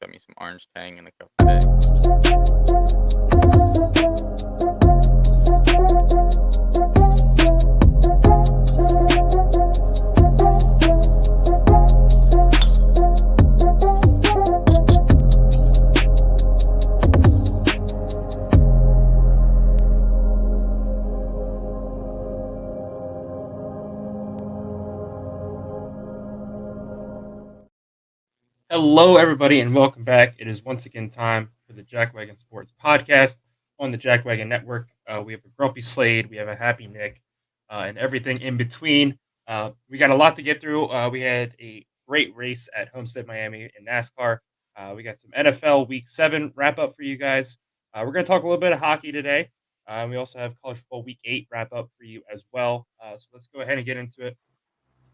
Got me some orange tang in the cup today. Hello, everybody, and welcome back. It is once again time for the Jack Wagon Sports Podcast on the Jack Wagon Network. We have a grumpy Slade, we have a happy Nick, and everything in between. We got a lot to get through. We had a great race at Homestead, Miami in NASCAR. We got some NFL Week 7 wrap up for you guys. We're going to talk a little bit of hockey today. We also have College Football Week 8 wrap up for you as well. So let's go ahead and get into it.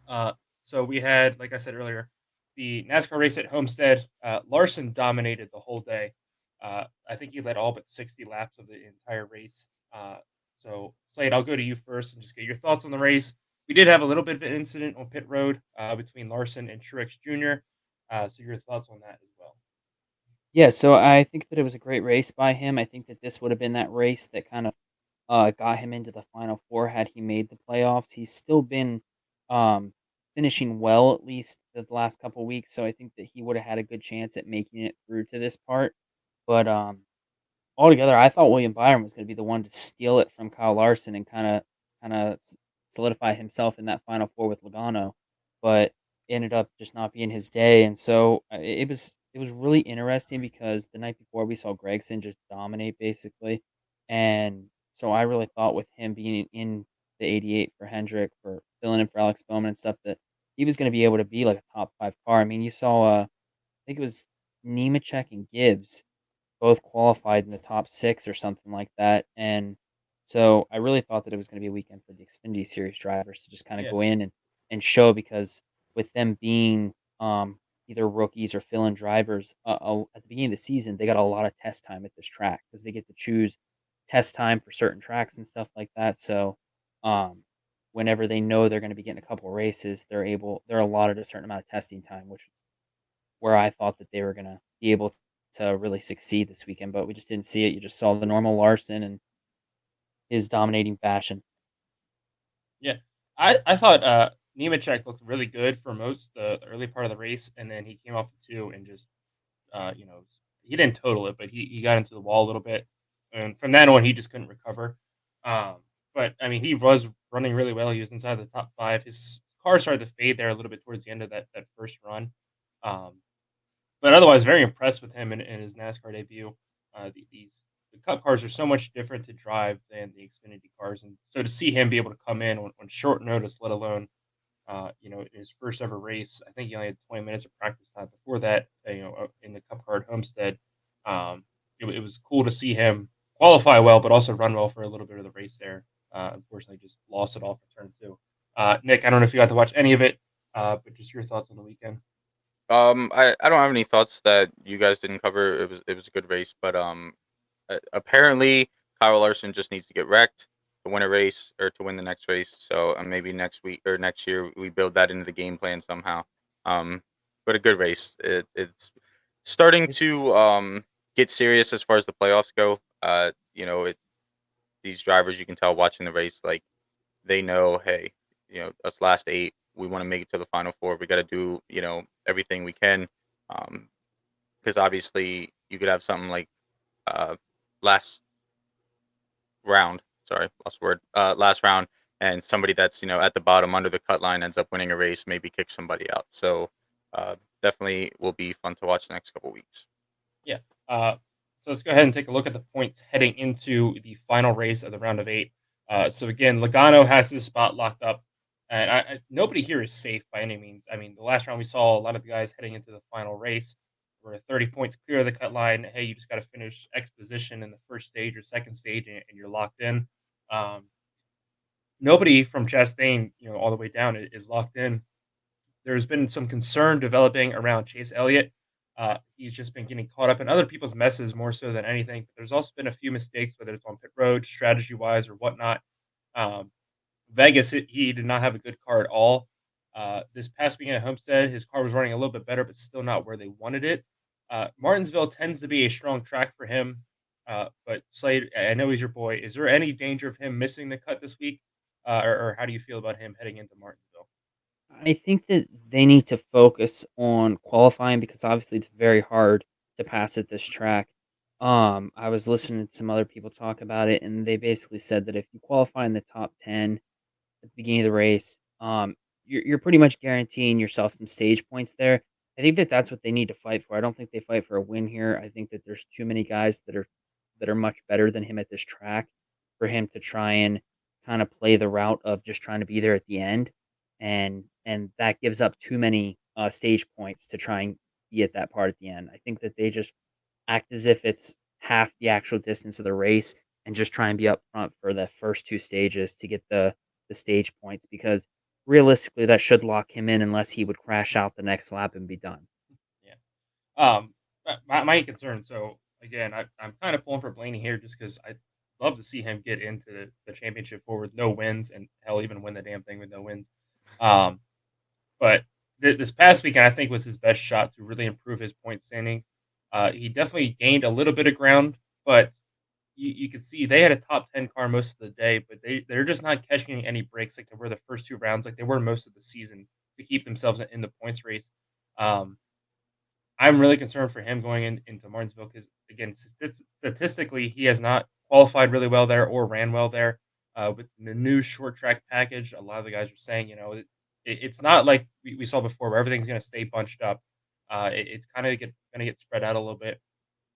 Uh, so we had, like I said earlier, the NASCAR race at Homestead. Larson dominated the whole day. I think he led all but 60 laps of the entire race. So, Slade, I'll go to you first and just get your thoughts on the race. We did have a little bit of an incident on pit road between Larson and Truex Jr. So, your thoughts on that as well. Yeah, so I think that it was a great race by him. I think that this would have been that race that kind of got him into the Final Four had he made the playoffs. He's still been um, finishing well, at least the last couple weeks. So I think that he would have had a good chance at making it through to this part. But altogether, I thought William Byron was going to be the one to steal it from Kyle Larson and kind of solidify himself in that Final Four with Logano, but it ended up just not being his day. And so it was really interesting because the night before we saw Gregson just dominate basically, and so I really thought with him being in the 88 for Hendrick for filling in for Alex Bowman and stuff that he was going to be able to be like a top 5 car. I mean, you saw I think it was Nemechek and Gibbs both qualified in the top 6 or something like that, and so I really thought that it was gonna be a weekend for the Xfinity Series drivers to just kinda Yeah. go in and show because with them being, either rookies or fill-in drivers, at the beginning of the season, they got a lot of test time at this track because they get to choose test time for certain tracks and stuff like that, so, um, whenever they know they're gonna be getting a couple races, they're allotted a certain amount of testing time, which where I thought that they were gonna be able to really succeed this weekend, but we just didn't see it. You just saw the normal Larson and his dominating fashion. Yeah, I thought Nemechek looked really good for most the early part of the race, and then he came off the two and just he didn't total it, but he got into the wall a little bit, and from that on, he just couldn't recover. Um, but I mean, he was running really well. He was inside the top five. His car started to fade there a little bit towards the end of that first run. Um, but otherwise, very impressed with him in his NASCAR debut. The Cup cars are so much different to drive than the Xfinity cars, and so to see him be able to come in on short notice, let alone his first ever race. I think he only had 20 minutes of practice time before that, in the Cup Car at Homestead. It was cool to see him qualify well, but also run well for a little bit of the race there. Unfortunately, just lost it all for turn two. Nick, I don't know if you got to watch any of it, but just your thoughts on the weekend. I don't have any thoughts that you guys didn't cover. It was a good race, but apparently Kyle Larson just needs to get wrecked to win a race or to win the next race. So maybe next week or next year we build that into the game plan somehow. Um, but a good race. It's starting It's to get serious as far as the playoffs go. These drivers you can tell watching the race like they know, hey, us last 8, we want to make it to the final 4. We got to do, everything we can. Because obviously you could have something like uh, last round. Sorry, lost word. Last round, and somebody that's at the bottom under the cut line ends up winning a race, maybe kick somebody out. So definitely will be fun to watch the next couple weeks. Yeah. Uh, so let's go ahead and take a look at the points heading into the final race of the round of 8. So again, Logano has his spot locked up, and nobody here is safe by any means. I mean, the last round we saw a lot of the guys heading into the final race were 30 points clear of the cut line. Hey, you just got to finish X position in the first stage or second stage, and you're locked in. Um, Nobody from Chastain, all the way down is locked in. There's been some concern developing around Chase Elliott. He's just been getting caught up in other people's messes more so than anything. But there's also been a few mistakes, whether it's on pit road, strategy wise, or whatnot. Um, Vegas, he did not have a good car at all. This past weekend at Homestead, his car was running a little bit better, but still not where they wanted it. Martinsville tends to be a strong track for him, but Slade, I know he's your boy. Is there any danger of him missing the cut this week, or how do you feel about him heading into Martinsville? I think that they need to focus on qualifying because obviously it's very hard to pass at this track. I was listening to some other people talk about it, and they basically said that if you qualify in the top 10 at the beginning of the race, you're pretty much guaranteeing yourself some stage points there. I think that that's what they need to fight for. I don't think they fight for a win here. I think that there's too many guys that are much better than him at this track for him to try and kind of play the route of just trying to be there at the end, and that gives up too many stage points to try and be at that part at the end. I think that they just act as if it's half the actual distance of the race and just try and be up front for the first 2 stages to get the stage points because realistically that should lock him in unless he would crash out the next lap and be done. Yeah. My concern. So again, I'm kind of pulling for Blaney here just because I love to see him get into the championship four with no wins, and hell, even win the damn thing with no wins. Um, but this past weekend, I think was his best shot to really improve his point standings. He definitely gained a little bit of ground, but you could see they had a top 10 car most of the day, but they're just not catching any breaks like they were the first two rounds, like they were most of the season to keep themselves in the points race. Um, I'm really concerned for him going into Martinsville because, again, statistically, he has not qualified really well there or ran well there. With the new short track package, a lot of the guys are saying, it's not like we saw before where everything's going to stay bunched up. It's kind of going to get spread out a little bit.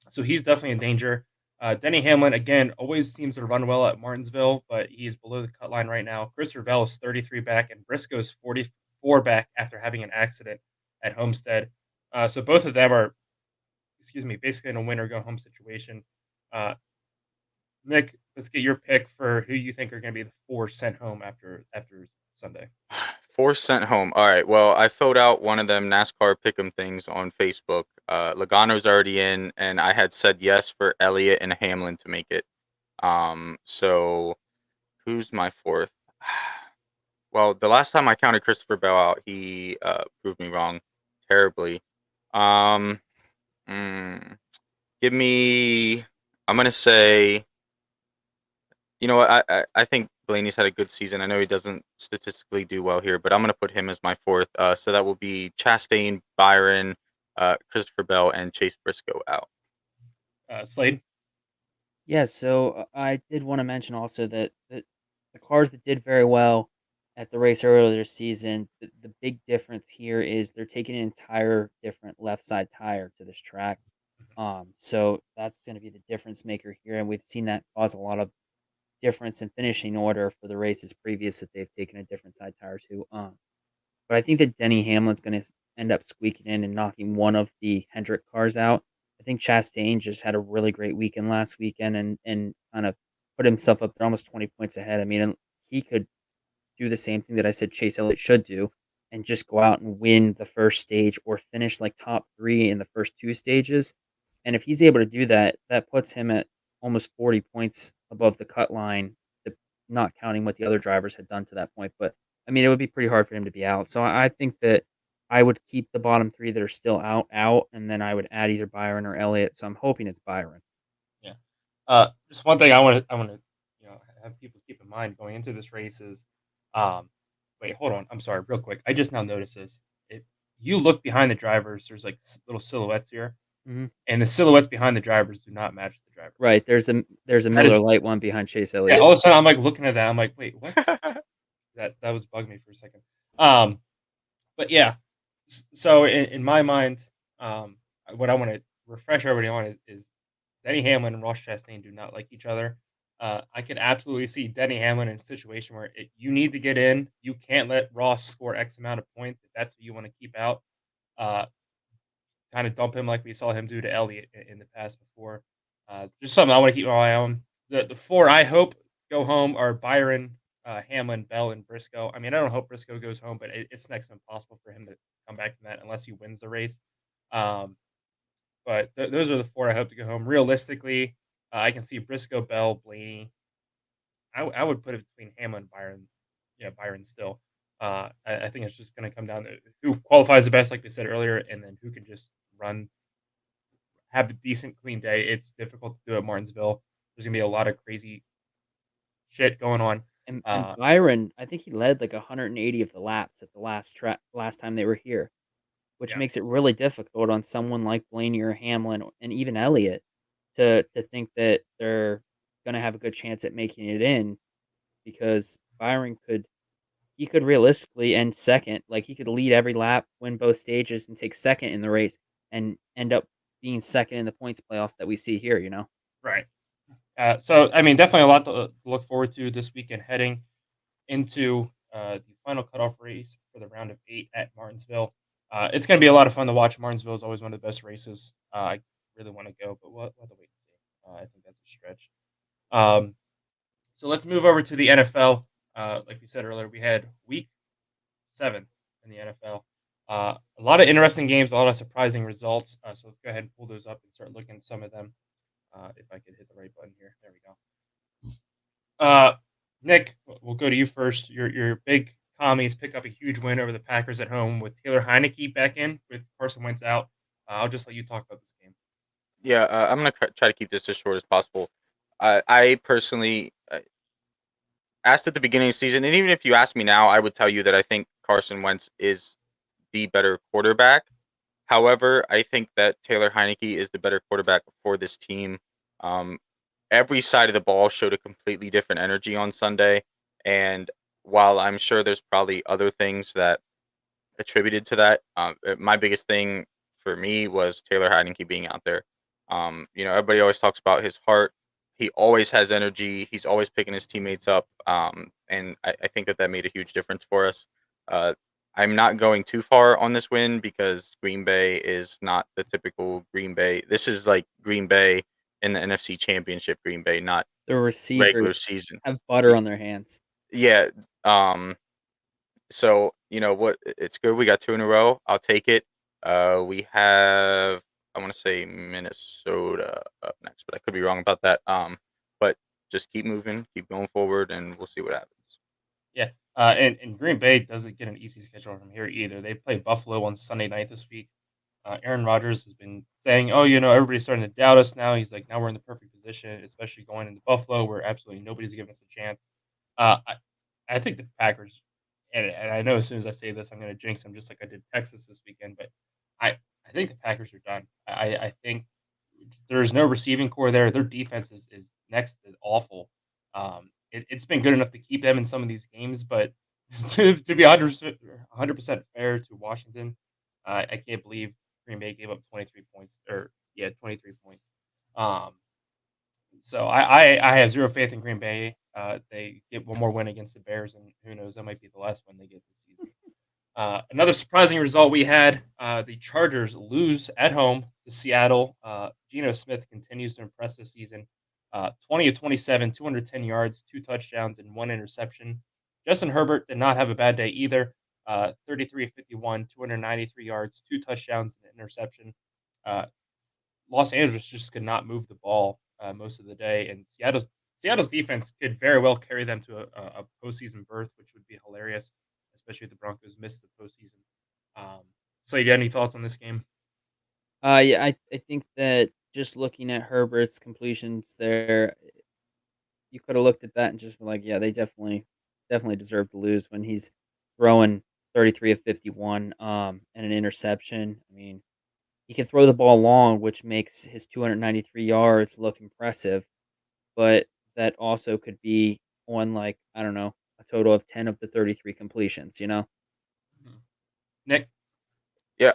So he's definitely in danger. Denny Hamlin, again, always seems to run well at Martinsville, but he is below the cut line right now. Christopher Bell is 33 back, and Briscoe's 44 back after having an accident at Homestead. So both of them are, excuse me, basically in a win or go home situation. Uh, Nick, let's get your pick for who you think are going to be the four sent home after Sunday. 4 sent home. All right. Well, I filled out one of them NASCAR pick'em things on Facebook. Logano's already in, and I had said yes for Elliott and Hamlin to make it. So who's my fourth? Well, the last time I counted Christopher Bell out, he proved me wrong terribly. Um, mm, give me. I'm gonna say. You know what? I think Blaney's had a good season. I know he doesn't statistically do well here, but I'm gonna put him as my fourth. So that will be Chastain, Byron, Christopher Bell, and Chase Briscoe out. Slade. Yeah, so I did want to mention also that the cars that did very well at the race earlier this season, the big difference here is they're taking an entire different left side tire to this track. So that's going to be the difference maker here, and we've seen that cause a lot of difference in finishing order for the races previous that they've taken a different side tire to. But I think that Denny Hamlin's gonna end up squeaking in and knocking one of the Hendrick cars out. I think Chastain just had a really great weekend last weekend and kind of put himself up there almost 20 points ahead. I mean, and he could do the same thing that I said Chase Elliott should do and just go out and win the first stage or finish like top 3 in the first 2 stages. And if he's able to do that, that puts him at almost 40 points above the cut line, not counting what the other drivers had done to that point. But I mean, it would be pretty hard for him to be out. So I think that I would keep the bottom 3 that are still out, and then I would add either Byron or Elliott. So I'm hoping it's Byron. Yeah. Just one thing I want to have people keep in mind going into this race is, um, wait, hold on, I'm sorry, real quick. I just now noticed this. If you look behind the drivers, there's like little silhouettes here, Mhm. and the silhouettes behind the drivers do not match the drivers. Right, there's a That Miller is, Lite one behind Chase yeah. Elliott. All of a sudden, I'm like looking at that. I'm like, wait, what? That was bugging me for a second. Um, but yeah, so in my mind, what I want to refresh everybody on is Denny Hamlin and Ross Chastain do not like each other. I could absolutely see Denny Hamlin in a situation where you need to get in. You can't let Ross score X amount of points if that's what you want to keep out. Uh, Kind of dump him like we saw him do to Elliott in the past before. Just something I want to keep my eye on. The four I hope go home are Byron, Hamlin, Bell, and Briscoe. I mean, I don't hope Briscoe goes home, but it's next to impossible for him to come back from that unless he wins the race. Um, but those are the four I hope to go home. Realistically, I can see Briscoe, Bell, Blaney. I would put it between Hamlin and Byron. Yeah, Byron still. I think it's just going to come down to who qualifies the best, like we said earlier, and then who can just run have a decent clean day. It's difficult to do at Martinsville. There's gonna be a lot of crazy shit going on. And Uh, Byron, I think he led like 180 of the laps at the last time they were here, which yeah, makes it really difficult on someone like Blaney or Hamlin and even Elliott to think that they're gonna have a good chance at making it in because Byron could realistically end second. Like he could lead every lap, win both stages, and take second in the race, and end up being second in the points playoffs that we see here. right. So I mean, definitely a lot to look forward to this weekend, heading into the final cutoff race for the round of 8 at Martinsville. It's going to be a lot of fun to watch. Martinsville is always one of the best races. I really want to go, but we'll have to wait and see. I think that's a stretch. Um, so let's move over to the NFL. Like we said earlier, we had week 7 in the NFL. A lot of interesting games, a lot of surprising results. So let's go ahead and pull those up and start looking at some of them. If I could hit the right button here. There we go. Uh, Nick, we'll go to you first. Your big commies pick up a huge win over the Packers at home with Taylor Heineke back in with Carson Wentz out. I'll just let you talk about this game. Yeah, I'm gonna try to keep this as short as possible. I personally asked at the beginning of the season, and even if you ask me now, I would tell you that I think Carson Wentz is the better quarterback. However, I think that Taylor Heineke is the better quarterback for this team. Um, every side of the ball showed a completely different energy on Sunday, and while I'm sure there's probably other things that attributed to that. My biggest thing for me was Taylor Heineke being out there. Everybody always talks about his heart. He always has energy. He's always picking his teammates up, and I think that made a huge difference for us. Uh, I'm not going too far on this win because Green Bay is not the typical Green Bay. This is like Green Bay in the NFC Championship. Green Bay, not The regular receivers season. have butter on their hands. Yeah. So, what, it's good. We got 2 in a row. I'll take it. We have, I want to say Minnesota up next, but I could be wrong about that. But just keep moving, keep going forward, and we'll see what happens. Yeah, and Green Bay doesn't get an easy schedule from here either. They play Buffalo on Sunday night this week. Aaron Rodgers has been saying, "Oh, everybody's starting to doubt us now." He's like, "Now we're in the perfect position, especially going into Buffalo, where absolutely nobody's giving us a chance." Uh, I, I think the Packers, and I know as soon as I say this, I'm going to jinx them, just like I did Texas this weekend. But I think the Packers are done. I think there's no receiving core there. Their defense is next to awful. It's been good enough to keep them in some of these games, but to be 100% fair to Washington, I can't believe Green Bay gave up 23 points, or yeah, 23 points. Um, so I have zero faith in Green Bay. They get one more win against the Bears, and who knows, that might be the last one they get this season. Another surprising result we had, the Chargers lose at home to Seattle. Geno Smith continues to impress this season. 20 of 27, 210 yards, 2 touchdowns, and 1 interception. Justin Herbert did not have a bad day either. 33 of 51, 293 yards, 2 touchdowns, and an interception. Uh, Los Angeles just could not move the ball most of the day, and Seattle's defense could very well carry them to a postseason berth, which would be hilarious, especially if the Broncos missed the postseason. Um, so, you got any thoughts on this game? Yeah, I think that just looking at Herbert's completions there, you coulda looked at that and just been like, "Yeah, they definitely deserve to lose," when he's throwing 33 of 51, and an interception. I mean, he can throw the ball long, which makes his 293 yards look impressive, but that also could be on, like, I don't know, a total of 10 of the 33 completions? Mhm. Nick? Yeah.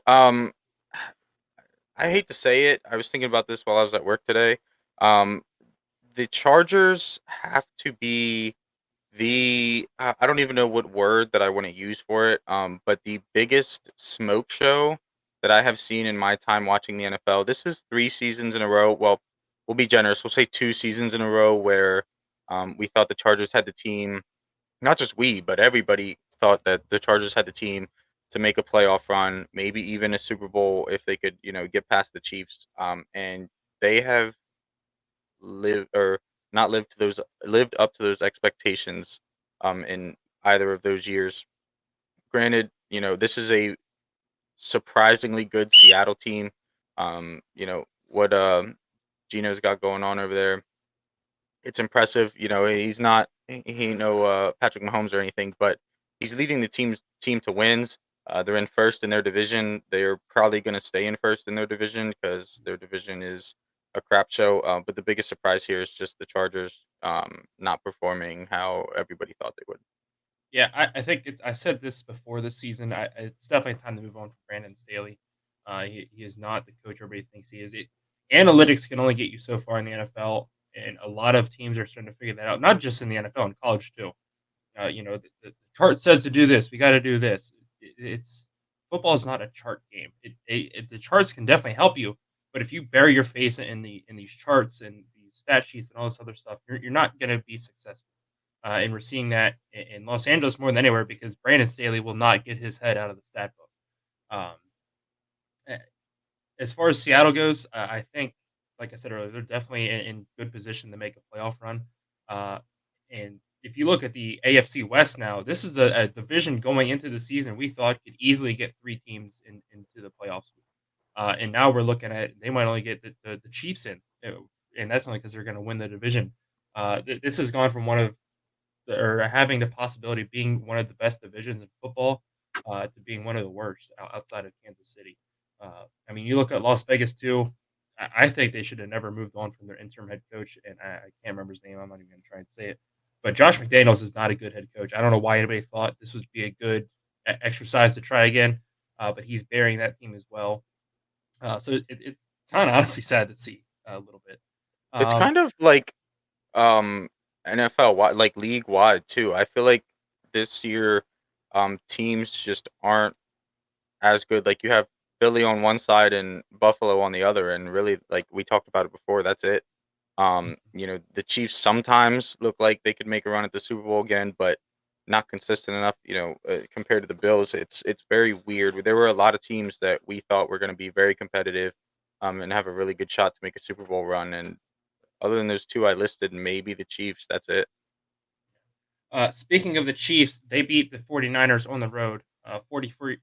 I hate to say it. I was thinking about this while I was at work today. Um, the Chargers have to be I don't even know what word that I want to use for it. But the biggest smoke show that I have seen in my time watching the NFL. This is 3 seasons in a row. Well, we'll be generous. We'll say 2 seasons in a row where we thought the Chargers had the team. Not just we, but everybody thought that the Chargers had the team to make a playoff run, maybe even a Super Bowl if they could, get past the Chiefs. And they have lived or not lived up to those expectations in either of those years. Granted, this is a surprisingly good Seattle team. what Gino's got going on over there. It's impressive. He's not he ain't no Patrick Mahomes or anything, but he's leading the team to wins. They're in first in their division. They're probably going to stay in first in their division because their division is a crap show. But the biggest surprise here is just the Chargers not performing how everybody thought they would. Yeah, I think I said this before this season. It's definitely time to move on from Brandon Staley. He is not the coach everybody thinks he is. Analytics can only get you so far in the NFL, and a lot of teams are starting to figure that out. Not just in the NFL, in college too. The chart says to do this. We got to do this. It's football is not a chart game. The charts can definitely help you, but if you bury your face in these charts and these stat sheets and all this other stuff, you're not going to be successful. And we're seeing that in Los Angeles more than anywhere because Brandon Staley will not get his head out of the stat book. Um, a- as far as Seattle goes, I think, like I said earlier, they're definitely in good position to make a playoff run. Uh, and if you look at the AFC West now, this is a division going into the season we thought could easily get three teams into the playoffs. And now we're looking at they might only get the Chiefs in, and that's only because they're going to win the division. This has gone from one of or having the possibility of being one of the best divisions in football to being one of the worst outside of Kansas City. I mean, you look at Las Vegas too. I think they should have never moved on from their interim head coach, and I can't remember his name. I'm not even going to try and say it. But Josh McDaniels is not a good head coach. I don't know why anybody thought this would be a good exercise to try again, but he's burying that team as well. So it's kind of honestly sad to see a little bit. It's Um, kind of like um NFL wide, like league wide too. I feel like this year teams just aren't as good. Like you have Philly on one side and Buffalo on the other, and really, like we talked about it before, that's it. The Chiefs sometimes look like they could make a run at the Super Bowl again, but not consistent enough. Compared to the Bills, it's very weird. There were a lot of teams that we thought were going to be very competitive, and have a really good shot to make a Super Bowl run. And other than those two I listed, maybe the Chiefs. That's it. Speaking of the Chiefs, they beat the 49ers on the road, 44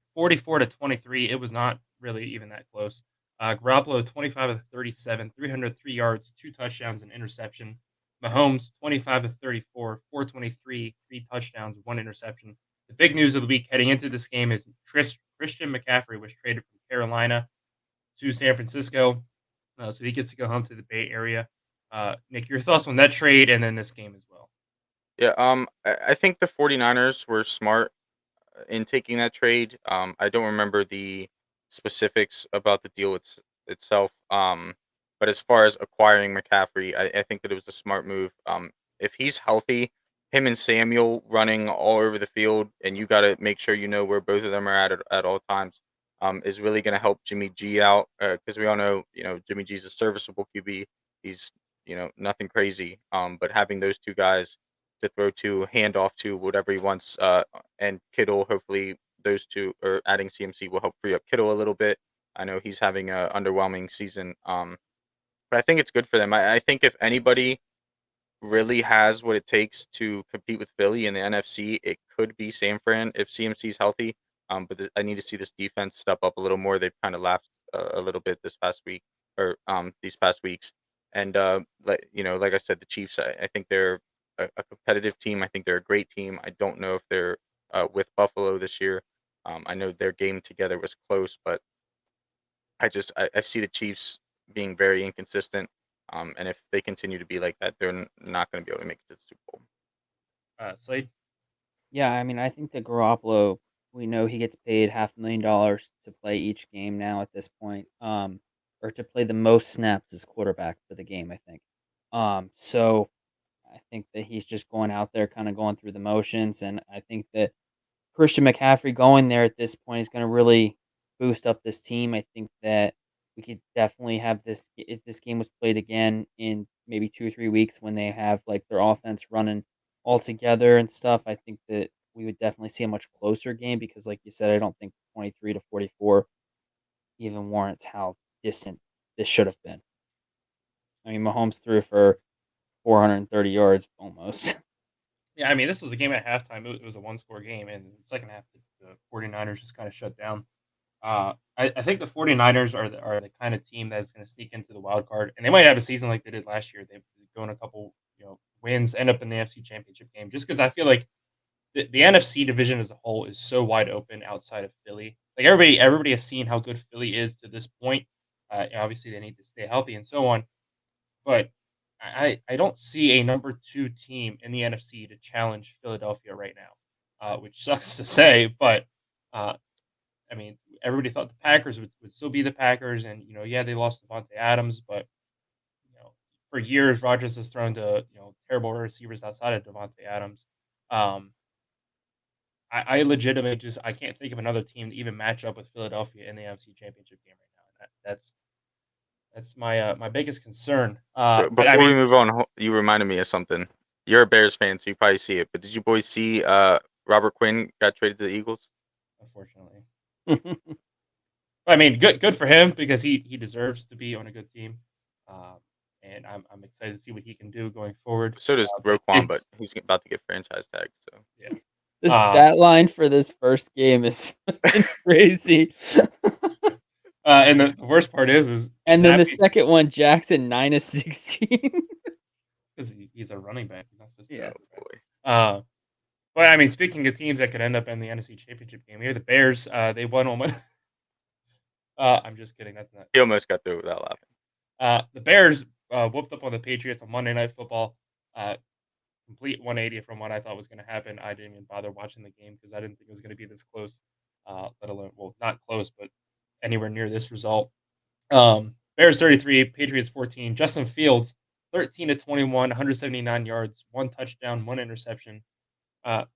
to 23. It was not really even that close. Garoppolo, 25 of 37, 303 yards, two touchdowns, and interception. Mahomes, 25 of 34, 423, three touchdowns, one interception. The big news of the week heading into this game is Christian McCaffrey was traded from Carolina to San Francisco, so he gets to go home to the Bay Area. Nick, your thoughts on that trade and then this game as well? Yeah, I think the 49ers were smart in taking that trade. I don't remember the specifics about the deal itself. But as far as acquiring McCaffrey, I think that it was a smart move. If he's healthy, him and Samuel running all over the field, and you got to make sure you know where both of them are at all times, is really going to help Jimmy G out because we all know, Jimmy G's a serviceable QB. He's, nothing crazy. But having those two guys to throw to, hand off to, whatever he wants, and Kittle, hopefully those two or adding CMC will help free up Kittle a little bit. I know he's having a underwhelming season, but I think it's good for them. I think if anybody really has what it takes to compete with Philly in the NFC, it could be San Fran if CMC's healthy. But I need to see this defense step up a little more. They've kind of lapsed a little bit this past week or these past weeks. And like I said, the Chiefs. I think they're a competitive team. I think they're a great team. I don't know if they're with Buffalo this year. I know their game together was close, but I see the Chiefs being very inconsistent. And if they continue to be like that, they're not going to be able to make it to the Super Bowl. Slade? Yeah, I mean, I think that Garoppolo, we know he gets paid $500,000 to play each game now at this point, or to play the most snaps as quarterback for the game, I think. So I think that he's just going out there, kind of going through the motions, and I think that Christian McCaffrey going there at this point is gonna really boost up this team. I think that we could definitely have this if this game was played again in maybe 2 or 3 weeks when they have, like, their offense running all together and stuff, I think that we would definitely see a much closer game because, like you said, I don't think 23 to 44 even warrants how distant this should have been. I mean, Mahomes threw for 430 yards almost. Yeah, I mean, this was a game at halftime. It was a one-score game, and in the second half, the 49ers just kind of shut down. I think the 49ers are the kind of team that's going to sneak into the wild card, and they might have a season like they did last year. They go on a couple, wins, end up in the NFC Championship game. Just because I feel like the NFC division as a whole is so wide open outside of Philly. Like everybody has seen how good Philly is to this point. Obviously, they need to stay healthy and so on. But I don't see a number two team in the NFC to challenge Philadelphia right now, which sucks to say. But uh, I mean, everybody thought the Packers would still be the Packers, and yeah, they lost Devontae Adams, but you know, for years Rodgers has thrown to terrible receivers outside of Devontae Adams. Um, I legitimately just I can't think of another team to even match up with Philadelphia in the NFC Championship game right now. That's my biggest concern. So But I before we mean, move on, you reminded me of something. You're a Bears fan, so you probably see it. But did you boys see Robert Quinn got traded to the Eagles? unfortunately, I mean, good for him because he deserves to be on a good team, um, and I'm excited to see what he can do going forward. So does But Roquan, but it's he's about to get franchise tagged. So yeah. The Uh, stat line for this first game is fucking crazy. and the worst part is And then the Zappy second one, Jackson 9 of 16. because he's a running back. He's not supposed to be a Yeah. oh running back. boy, But I mean, speaking of teams that could end up in the NFC Championship game, here the Bears. They won almost. I'm just kidding. That's not. he almost got through without laughing. The Bears whooped up on the Patriots on Monday Night Football. Uh, Complete 180 from what I thought was going to happen. I didn't even bother watching the game because I didn't think it was going to be this close. Let alone, well, not close, but anywhere near this result. Bears 33, Patriots 14. Justin Fields 13 to 21, 179 yards, one touchdown, one interception.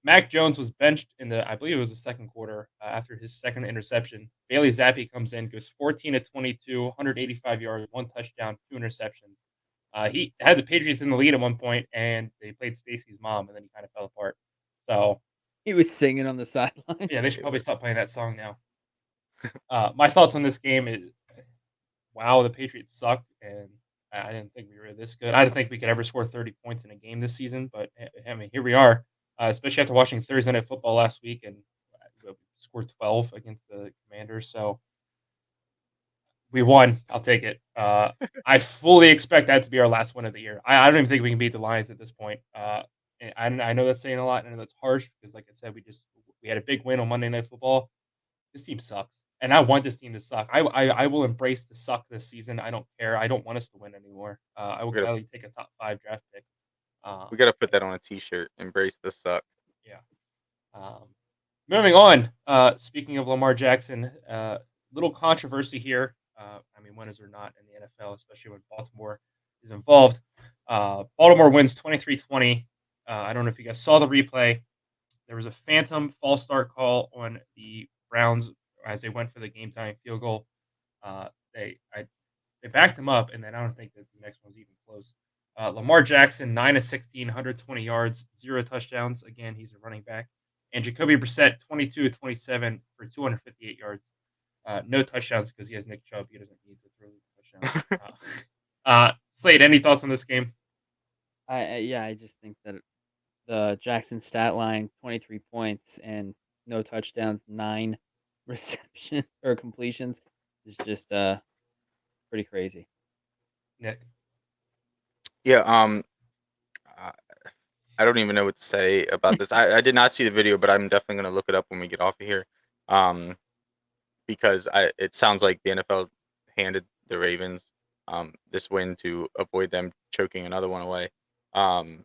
Mac Jones was benched in I believe it was the second quarter after his second interception. Bailey Zappi comes in, goes 14 to 22, 185 yards, one touchdown, two interceptions. He had the Patriots in the lead at one point, and they played Stacy's mom, and then he kind of fell apart. So He was singing on the yeah, they sidelines. should probably stop playing that song now. My thoughts on this game is, wow, the Patriots suck, and I didn't think we were this good. I didn't think we could ever score 30 points in a game this season, but I mean, here we are. Especially after watching Thursday Night Football last week and scored 12 against the Commanders. So we won. I'll take it. I fully expect that to be our last win of the year. I don't even think we can beat the Lions at this point. And I know that's saying a lot, and that's harsh because, like I said, we had a big win on Monday Night Football. This team sucks, and I want this team to suck. I will embrace the suck this season. I don't care. I don't want us to win anymore. I will We gotta gladly take a top 5 draft pick. Um, we gotta put that on a T-shirt. Embrace the suck. yeah. Um, Moving on. Speaking of Lamar Jackson, little controversy here. I mean, when is there not in the NFL, especially when Baltimore is involved? Baltimore wins 23-20. I don't know if you guys saw the replay. There was a phantom false start call on the Browns as they went for the game time field goal. Uh, they I, they backed them up, and then I don't think that the next one's even close. Lamar Jackson, 9 of 16, 120 yards, 0 touchdowns. Again, he's a running back. And Jacoby Brissett, 22 of 27 for 258 yards. No touchdowns because he has Nick Chubb. He doesn't need to throw touchdowns. Slade, any thoughts on this game? Yeah, I just think that the Jackson stat line, 23 points and no touchdowns, 9 reception or completions is just pretty crazy. Nick. Yeah. I I don't even know what to say about this. I did not see the video, but I'm definitely gonna look it up when we get off of here. Um, because it sounds like the NFL handed the Ravens this win to avoid them choking another one away. Um,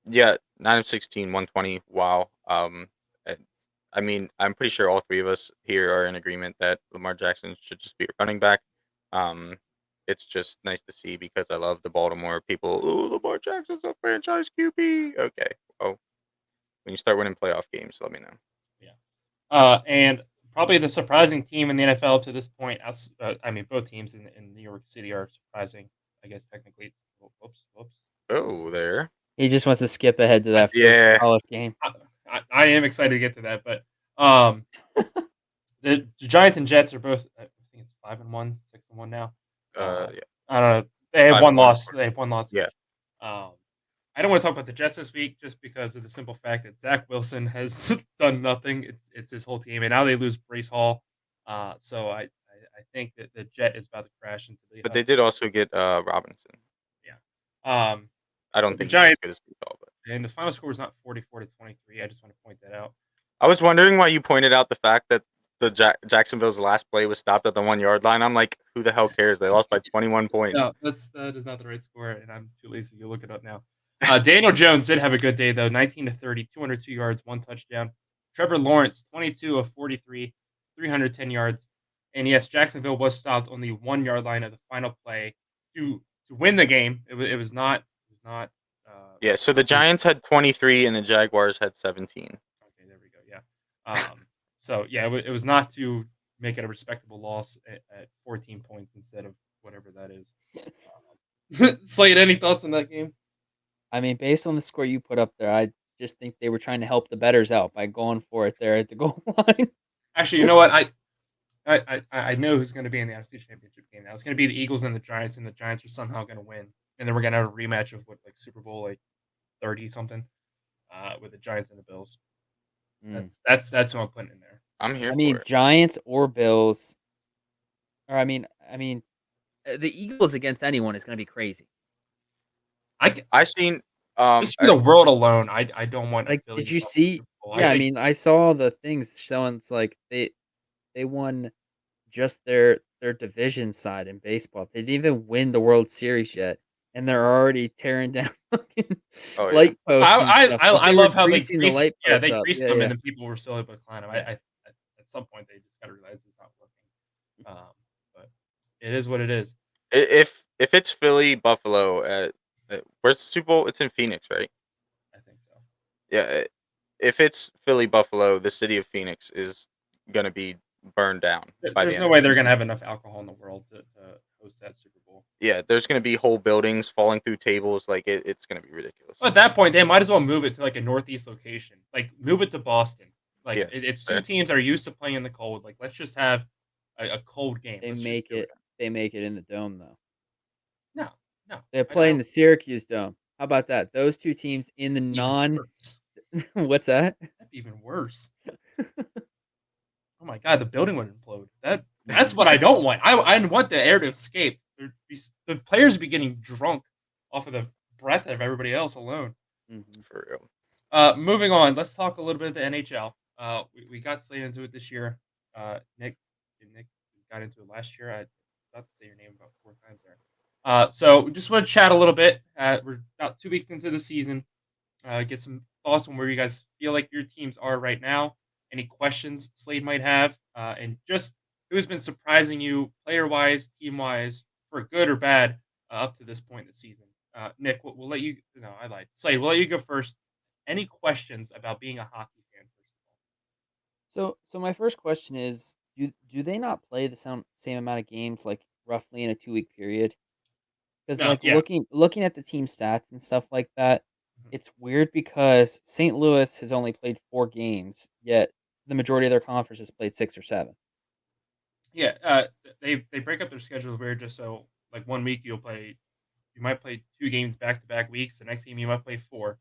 yeah, 9 of 16, 120. Wow. uh, I mean, I'm pretty sure all three of us here are in agreement that Lamar Jackson should just be a running back. Um, it's just nice to see because I love the Baltimore people. Oh, Lamar Jackson's a franchise QB. Okay. Oh, when you start winning playoff games, let me know. Yeah. And probably the surprising team in the NFL to this point. I mean, both teams in New York City are surprising. I guess technically, whoops. Oh, there. He just wants to skip ahead to that first Yeah. college game. I am excited to get to that, but um, the Giants and Jets are both. I think it's 5-1, 6-1 now. Yeah. I don't know. They have Five one and one. loss. They have one loss. Yeah. Um, I don't want to talk about the Jets this week just because of the simple fact that Zach Wilson has done nothing. It's his whole team, and now they lose Brees Hall. So I think that the jet is about to crash into the But they Hudson. did also get Robinson. Yeah. Um, I don't but the think he's as Giants good as we thought. But and the final score was not 44-23. I just want to point that out. I was wondering why you pointed out the fact that the Jacksonville's last play was stopped at the 1 yard line. I'm like, who the hell cares? They lost by 21 points. No, that is not the right score, and I'm too lazy to look it up now. Daniel Jones did have a good day though, 19 to 30, 202 yards, one touchdown. Trevor Lawrence, 22 of 43, 310 yards. And yes, Jacksonville was stopped on the 1 yard line of the final play to win the game. It was not. Yeah, so the Giants had 23 and the Jaguars had 17. Okay, there we go. Yeah. So yeah, it was not to make it a respectable loss at 14 points instead of whatever that is. Slade, any thoughts on that game? I mean, based on the score you put up there, I just think they were trying to help the betters out by going for it there at the goal line. Actually, you know what? I know who's going to be in the NFC Championship game now. It's going to be the Eagles and the Giants are somehow going to win, and then we're going to have a rematch of what like Super Bowl like 30 something with the Giants and the Bills. Mm. That's who I'm putting in there. I'm here I for mean, it. Giants or Bills, or the Eagles against anyone is going to be crazy. I seen Just for the world alone, I don't want a Like, Philly did to you go to the see? Super Bowl. Yeah, I mean, I saw the things showing it's like they won just their division side in baseball. They didn't even win the World Series yet, and they're already tearing down fucking Oh yeah. light posts and stuff. Like, I they were love how they greasing the light posts they up. greased Yeah, them, and yeah, then people were still able to climb them. yeah. At some point they just got to realize it's not working. But it is what it is. If it's Philly Buffalo where's the Super Bowl? It's in Phoenix, right? I think so. Yeah. If it's Philly Buffalo, the city of Phoenix is gonna be burned down by the There's end no of the way year. they're gonna have enough alcohol in the world to host that Super Bowl. Yeah, there's gonna be whole buildings falling through tables. Like it's gonna be ridiculous. Well, at that point, they might as well move it to like a northeast location. Like move it to Boston. Like Yeah, it's two fair. teams that are used to playing in the cold. Like let's just have a cold game. They Let's just make do it. it. They make it in the dome though. No, no, They're I playing don't. the Syracuse dome. How about that? Those two teams in the Even non. worse. What's that? That'd be even worse. Oh my god, the building would implode. That's what I don't want. I want the air to escape. The players would be getting drunk off of the breath of everybody else alone. Mhm. For real. Moving on, let's talk a little bit of the NHL. We got Slade into it this year. Nick got into it last year. I about to say your name about 4 times there. So we just want to chat a little bit. We're about 2 weeks into the season. Get some thoughts on where you guys feel like your teams are right now. Any questions Slade might have, and just who's been surprising you player wise, team wise, for good or bad, up to this point in the season. Nick, we'll let you. No, I lied. Slade, we'll let you go first. Any questions about being a hockey fan? First So my first question is, do they not play the same amount of games, like, roughly in a 2-week period? Because, of all, no, like, yeah, looking at the team stats and stuff like that, mhm. it's weird because St. Louis has only played 4 games, yet the majority of their conference has played 6 or 7. Yeah. They break up their schedules weird, just so like 1 week you might play 2 games back to back weeks. The next game you might play four.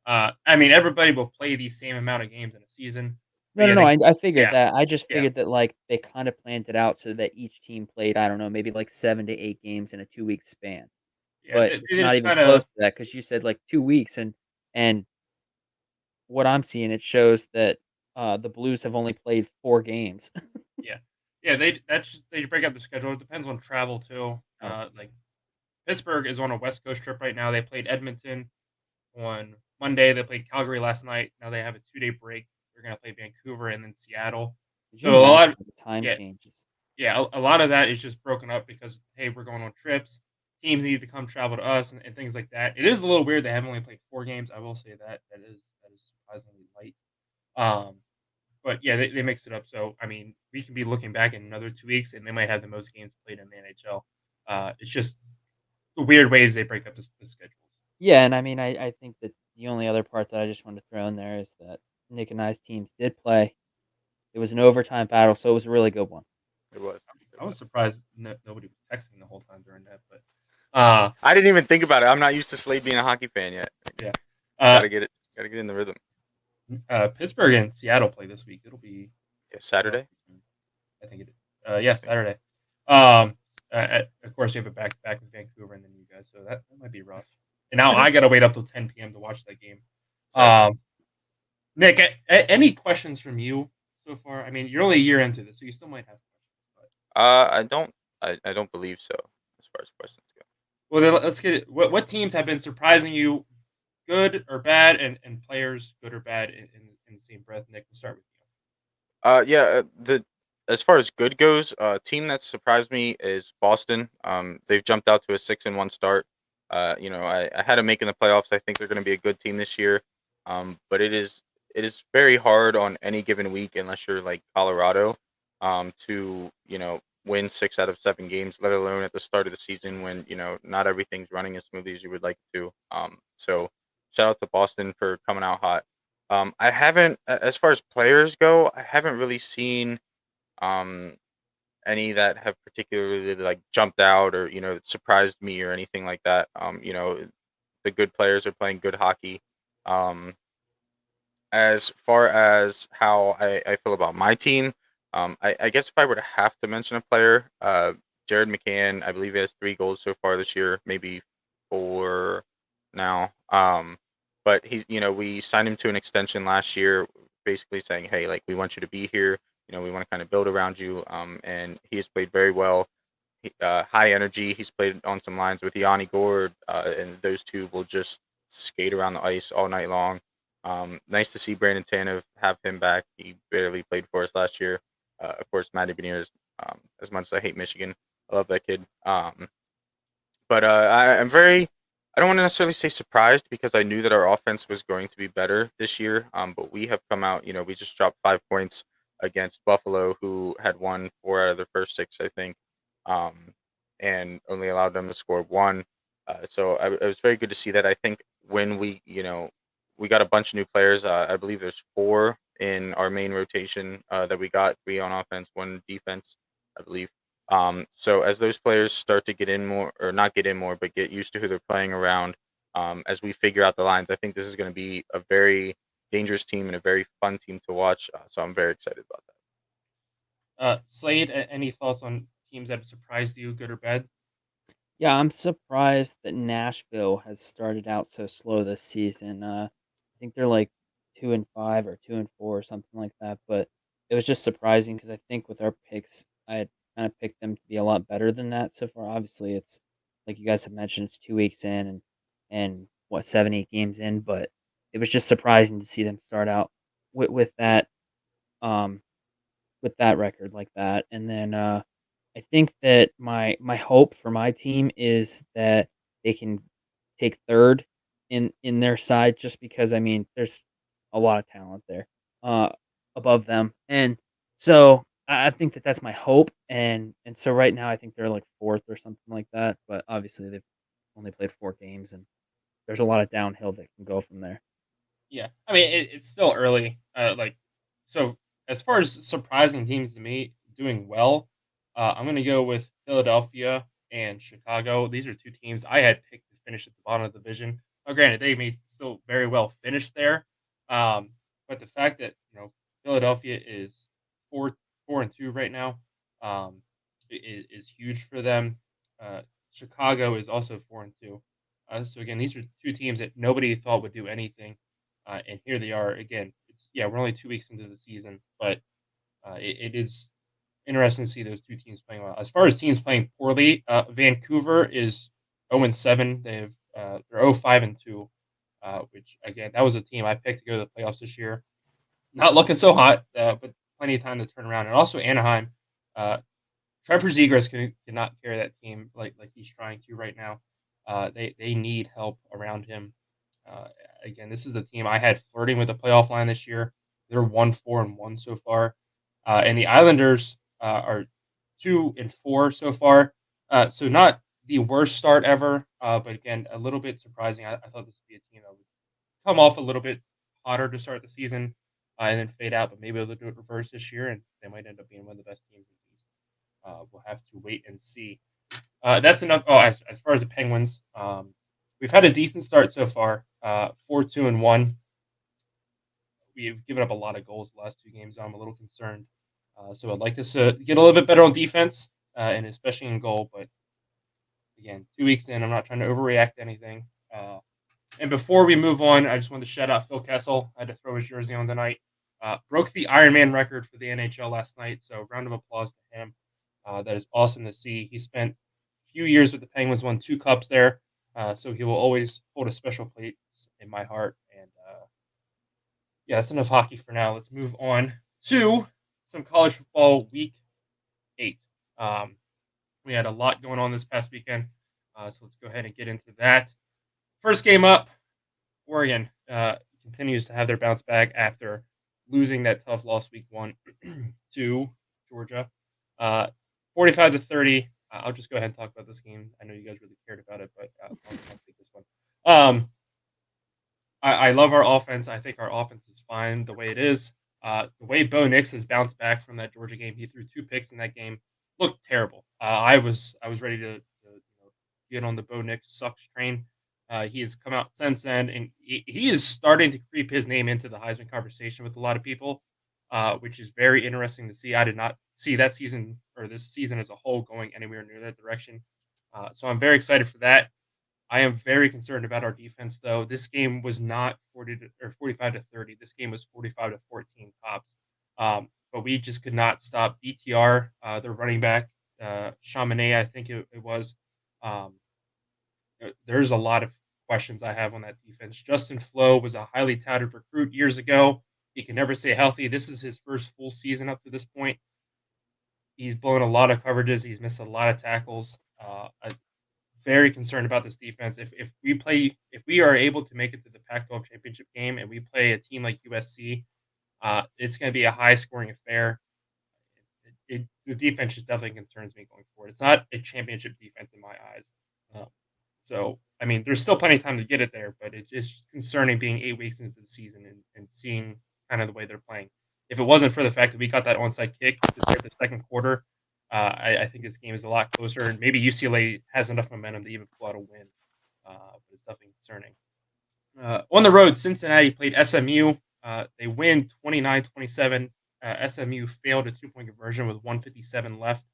I mean everybody will play the same amount of games in a season, but No, no, yeah, no, they I figured yeah that. I just yeah figured that, like, they kinda planned it out so that each team played, I don't know, maybe, like, 7 to 8 games in a 2-week span. yeah But they it's not just even kind close of to that because you said, like, 2 weeks, and what I'm seeing, it shows that, the Blues have only played 4 games. yeah they break up the schedule. It depends on travel too. Okay. Like Pittsburgh is on a West Coast trip right now. They played Edmonton on Monday. They played Calgary last night. Now they have a 2-day break. They're gonna play Vancouver and then Seattle. Could you So a imagine lot, the time yeah, changes? yeah, a lot of that is just broken up because hey, we're going on trips. Teams need to come travel to us and things like that. It is a little weird they have only played 4 games. I will say that is surprisingly light. Um, but yeah, they mix it up. So I mean, we can be looking back in another 2 weeks and they might have the most games played in the NHL. It's just the weird ways they break up the schedules. Yeah, and I mean, I think that the only other part that I just wanted to throw in there is that Nick and I's teams did play. It was an overtime battle, so it was a really good one. It was. It I was was. surprised nobody was texting the whole time during that, but uh, I didn't even think about it. I'm not used to Slade being a hockey fan yet. yeah. Uh, Gotta get it. Gotta get in the rhythm. Pittsburgh and Seattle play this week. It'll be Yeah, uh, Saturday. I think it. Yeah, Saturday. Um, of course, you have a back to back with Vancouver and then you guys, so that might be rough. And now I got to wait up till 10 p.m. to watch that game. Exactly. Um, Nick, any questions from you so far? I mean, you're only a year into this, so you still might have questions. I don't. I don't believe so. As far as questions go. Well, then let's get it. What teams have been surprising you, good or bad, and players, good or bad, in the same breath? Nick, we'll start with you. Yeah. The As far as good goes, team that surprised me is Boston. They've jumped out to a 6-1 start. I had them making the playoffs. I think they're going to be a good team this year. But it is very hard on any given week unless you're like Colorado, to win 6 out of 7 games, let alone at the start of the season when not everything's running as smoothly as you would like it to. So shout out to Boston for coming out hot. I haven't, as far as players go, I haven't really seen um, any that have particularly like jumped out or surprised me or anything like that. The good players are playing good hockey. Um, as far as how I feel about my team, I guess if I were to have to mention a player, Jared McCann, I believe he has 3 goals so far this year, maybe 4 now. But we signed him to an extension last year, basically saying, hey, like we want you to be here. We want to kind of build around you. And he has played very well. High energy. He's played on some lines with Yanni Gord, and those two will just skate around the ice all night long. Nice to see Brandon Tanev have him back. He barely played for us last year. Of course, Matty Beniers. As much as I hate Michigan, I love that kid. But I'm very. I don't want to necessarily say surprised because I knew that our offense was going to be better this year. But we have come out. We just dropped 5 points against Buffalo, who had won 4 out of their first 6, I think, um, and only allowed them to score one. So it was very good to see that. I think when we got a bunch of new players. I believe there's 4 in our main rotation that we got, 3 on offense, 1 defense, I believe. So as those players start to get in more, or not get in more, but get used to who they're playing around, as we figure out the lines, I think this is going to be a very dangerous team and a very fun team to watch. So I'm very excited about that. Slade, any thoughts on teams that have surprised you, good or bad? Yeah, I'm surprised that Nashville has started out so slow this season. I think they're like 2-5 or 2-4 or something like that. But it was just surprising because I think with our picks, I had kind of picked them to be a lot better than that so far. Obviously, it's like you guys have mentioned, it's 2 weeks in and what 7, 8 games in, but it was just surprising to see them start out with that um with that record like that. And then I think that my hope for my team is that they can take 3rd in their side just because, I mean, there's a lot of talent there, uh, above them, and so I think that that's my hope, and so right now I think they're, like, 4th or something like that, but obviously they've only played 4 games, and there's a lot of downhill that can go from there. Yeah, I mean it's still early. So as far as surprising teams to me doing well, I'm going to go with Philadelphia and Chicago. These are 2 teams I had picked to finish at the bottom of the division. Now, granted, they may still very well finish there, um, but the fact that Philadelphia is 4-2 right now, um, is huge for them. Chicago is also 4-2. So again, these are 2 teams that nobody thought would do anything, and here they are again. We're only 2 weeks into the season, but it is interesting to see those 2 teams playing well. As far as teams playing poorly, Vancouver is 0-7. They're 0-5-2, which again that was a team I picked to go to the playoffs this year. Not looking so hot, but plenty of time to turn around. And also Anaheim, uh, Trevor Zegras cannot carry that team like he's trying to right now. They need help around him. Uh, Again, this is the team I had flirting with the playoff line this year. They're 1-4-1 so far, and the Islanders are 2-4 so far. So not the worst start ever, but again a little bit surprising. I thought this would be a team that would come off a little bit hotter to start the season, and then fade out. But maybe they'll do it reverse this year, and they might end up being one of the best teams in the East. We'll have to wait and see. That's enough. Oh, as far as the Penguins, we've had a decent start so far. 4-2-1. We've given up a lot of goals the last 2 games. So I'm a little concerned. So I'd like us to get a little bit better on defense, and especially in goal. But again, 2 weeks in, I'm not trying to overreact to anything. And before we move on, I just wanted to shout out Phil Kessel. I had to throw his jersey on tonight. Broke the Ironman record for the NHL last night, so round of applause to him. That is awesome to see. He spent a few years with the Penguins, won 2 cups there, so he will always hold a special place in my heart. And yeah, that's enough hockey for now. Let's move on to some college football week 8. Um, we had a lot going on this past weekend, so let's go ahead and get into that. First game up, Oregon continues to have their bounce back after losing that tough loss week 1 to Georgia, 45-30. I'll just go ahead and talk about this game. I know you guys really cared about it, but I'll take this one. I love our offense. I think our offense is fine the way it is. The way Bo Nix has bounced back from that Georgia game, he threw 2 picks in that game, looked terrible. I was ready to get on the Bo Nix sucks train. He has come out since then, and he is starting to creep his name into the Heisman conversation with a lot of people, which is very interesting to see. I did not see that season or this season as a whole going anywhere near that direction. So I'm very excited for that. I am very concerned about our defense, though. This game was not 45-30. This game was 45-14 tops. But we just could not stop DTR, their running back, Chaminade, I think it was. Um, there's a lot of questions I have on that defense. Justin Flo was a highly touted recruit years ago. He can never stay healthy. This is his first full season up to this point. He's blown a lot of coverages. He's missed a lot of tackles. I'm very concerned about this defense. If we are able to make it to the Pac-12 championship game and we play a team like USC, it's going to be a high scoring affair. The defense just definitely concerns me going forward. It's not a championship defense in my eyes. Um, so, I mean, there's still plenty of time to get it there, but it's just concerning being 8 weeks into the season and seeing kind of the way they're playing. If it wasn't for the fact that we got that onside kick to start the second quarter, I think this game is a lot closer, and maybe UCLA has enough momentum to even pull out a win. But it's definitely concerning. On the road, Cincinnati played SMU. They win 29-27. SMU failed a 2-point conversion with 1:57 left.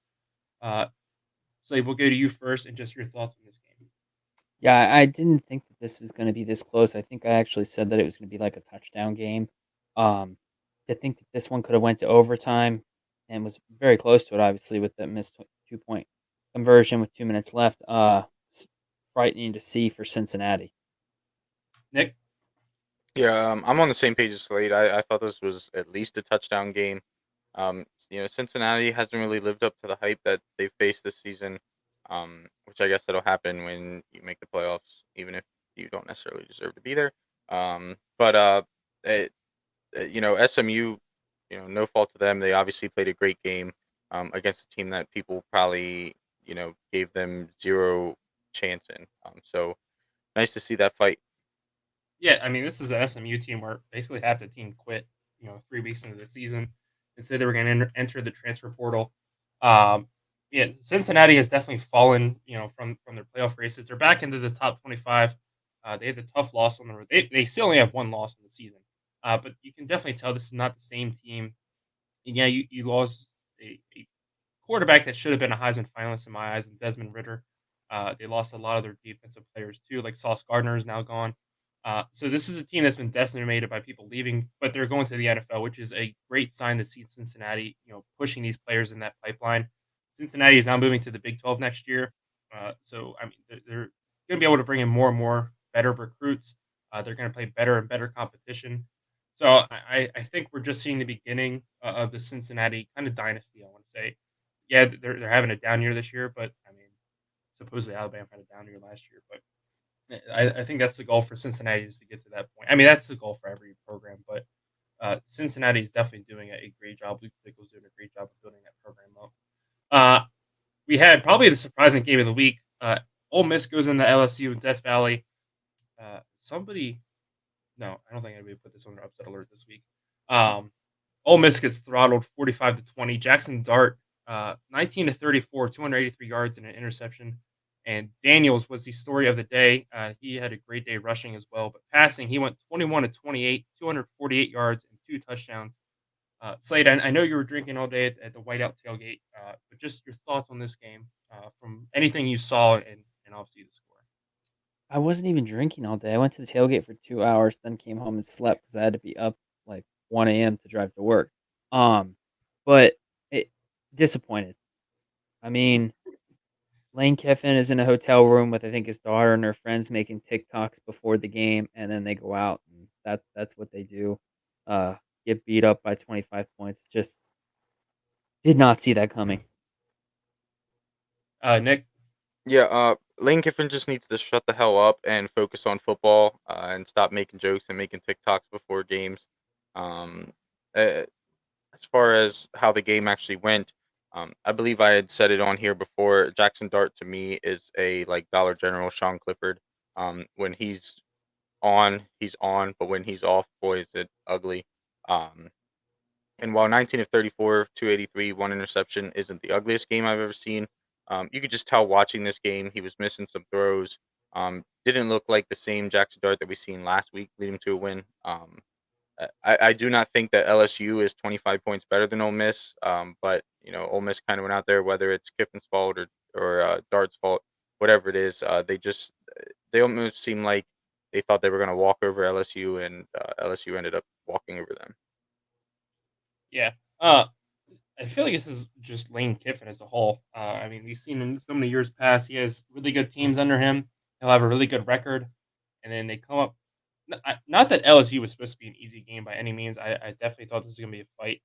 So we'll go to you first and just your thoughts on this game. Yeah, I didn't think that this was gonna be this close. I think I actually said that it was gonna be like a touchdown game. Um, to think that this one could have went to overtime and was very close to it, obviously, with the missed 2-point conversion with 2 minutes left, it's frightening to see for Cincinnati. Nick? Yeah, I'm on the same page as Slade. I thought this was at least a touchdown game. Cincinnati hasn't really lived up to the hype that they've faced this season, which I guess that'll happen when you make the playoffs, even if you don't necessarily deserve to be there. But it, SMU, no fault to them. They obviously played a great game against a team that people probably, gave them zero chance in. So nice to see that fight. Yeah, I mean, this is an SMU team where basically half the team quit, 3 weeks into the season and said they were going to enter the transfer portal. Um, yeah, Cincinnati has definitely fallen, from their playoff races. They're back into the top 25. They had a tough loss on the road. They still only have one loss in the season, but you can definitely tell this is not the same team. And yeah, you lost a quarterback that should have been a Heisman finalist in my eyes, and Desmond Ritter. They lost a lot of their defensive players too, like Sauce Gardner is now gone. So this is a team that's been decimated by people leaving, but they're going to the NFL, which is a great sign to see Cincinnati, pushing these players in that pipeline. Cincinnati is now moving to the Big 12 next year. So I mean, they're going to be able to bring in more and more better recruits. They're going to play better and better competition. So I think we're just seeing the beginning of the Cincinnati kind of dynasty. I want to say, yeah, they're having a down year this year, but I mean, supposedly Alabama had a down year last year, but I think that's the goal for Cincinnati is to get to that point. I mean, that's the goal for every program, but Cincinnati is definitely doing a great job. Luke Fickell's doing a great job of building that program up. We had probably the surprising game of the week. Ole Miss goes into LSU in Death Valley. Somebody, no, I don't think anybody put this on their upset alert this week. Ole Miss gets throttled 45-20. Jackson Dart, 19-34, 283 yards and an interception. And Daniels was the story of the day. He had a great day rushing as well, but passing, he went 21-28, 248 yards and 2 touchdowns. Slade, I know you were drinking all day at the Whiteout tailgate, but just your thoughts on this game from anything you saw and obviously the score. I wasn't even drinking all day. I went to the tailgate for 2 hours, then came home and slept because I had to be up, like, 1 a.m. to drive to work. Um, but it disappointed. I mean, Lane Kiffin is in a hotel room with, I think, his daughter and her friends making TikToks before the game, and then they go out, and that's what they do. Uh, get beat up by 25 points. Just did not see that coming. Nick, Yeah, Lane Kiffin just needs to shut the hell up and focus on football, and stop making jokes and making TikToks before games. Um, uh, as far as how the game actually went, I believe I had said it on here before. Jackson Dart to me is a like Dollar General Sean Clifford. When he's on, but when he's off, boy, is it ugly. Um, and while 19 of 34, 283, one interception isn't the ugliest game I've ever seen, you could just tell watching this game he was missing some throws. Didn't look like the same Jackson Dart that we seen last week, leading to a win. I do not think that LSU is 25 points better than Ole Miss, but Ole Miss kind of went out there, whether it's Kiffin's fault or Dart's fault, whatever it is. They almost seem like they thought they were going to walk over LSU, and LSU ended up walking over them. yeah. I feel like this is just Lane Kiffin as a whole. I mean, we've seen in so many years past, he has really good teams under him. He'll have a really good record, and then they come up. Not that LSU was supposed to be an easy game by any means. I definitely thought this was going to be a fight,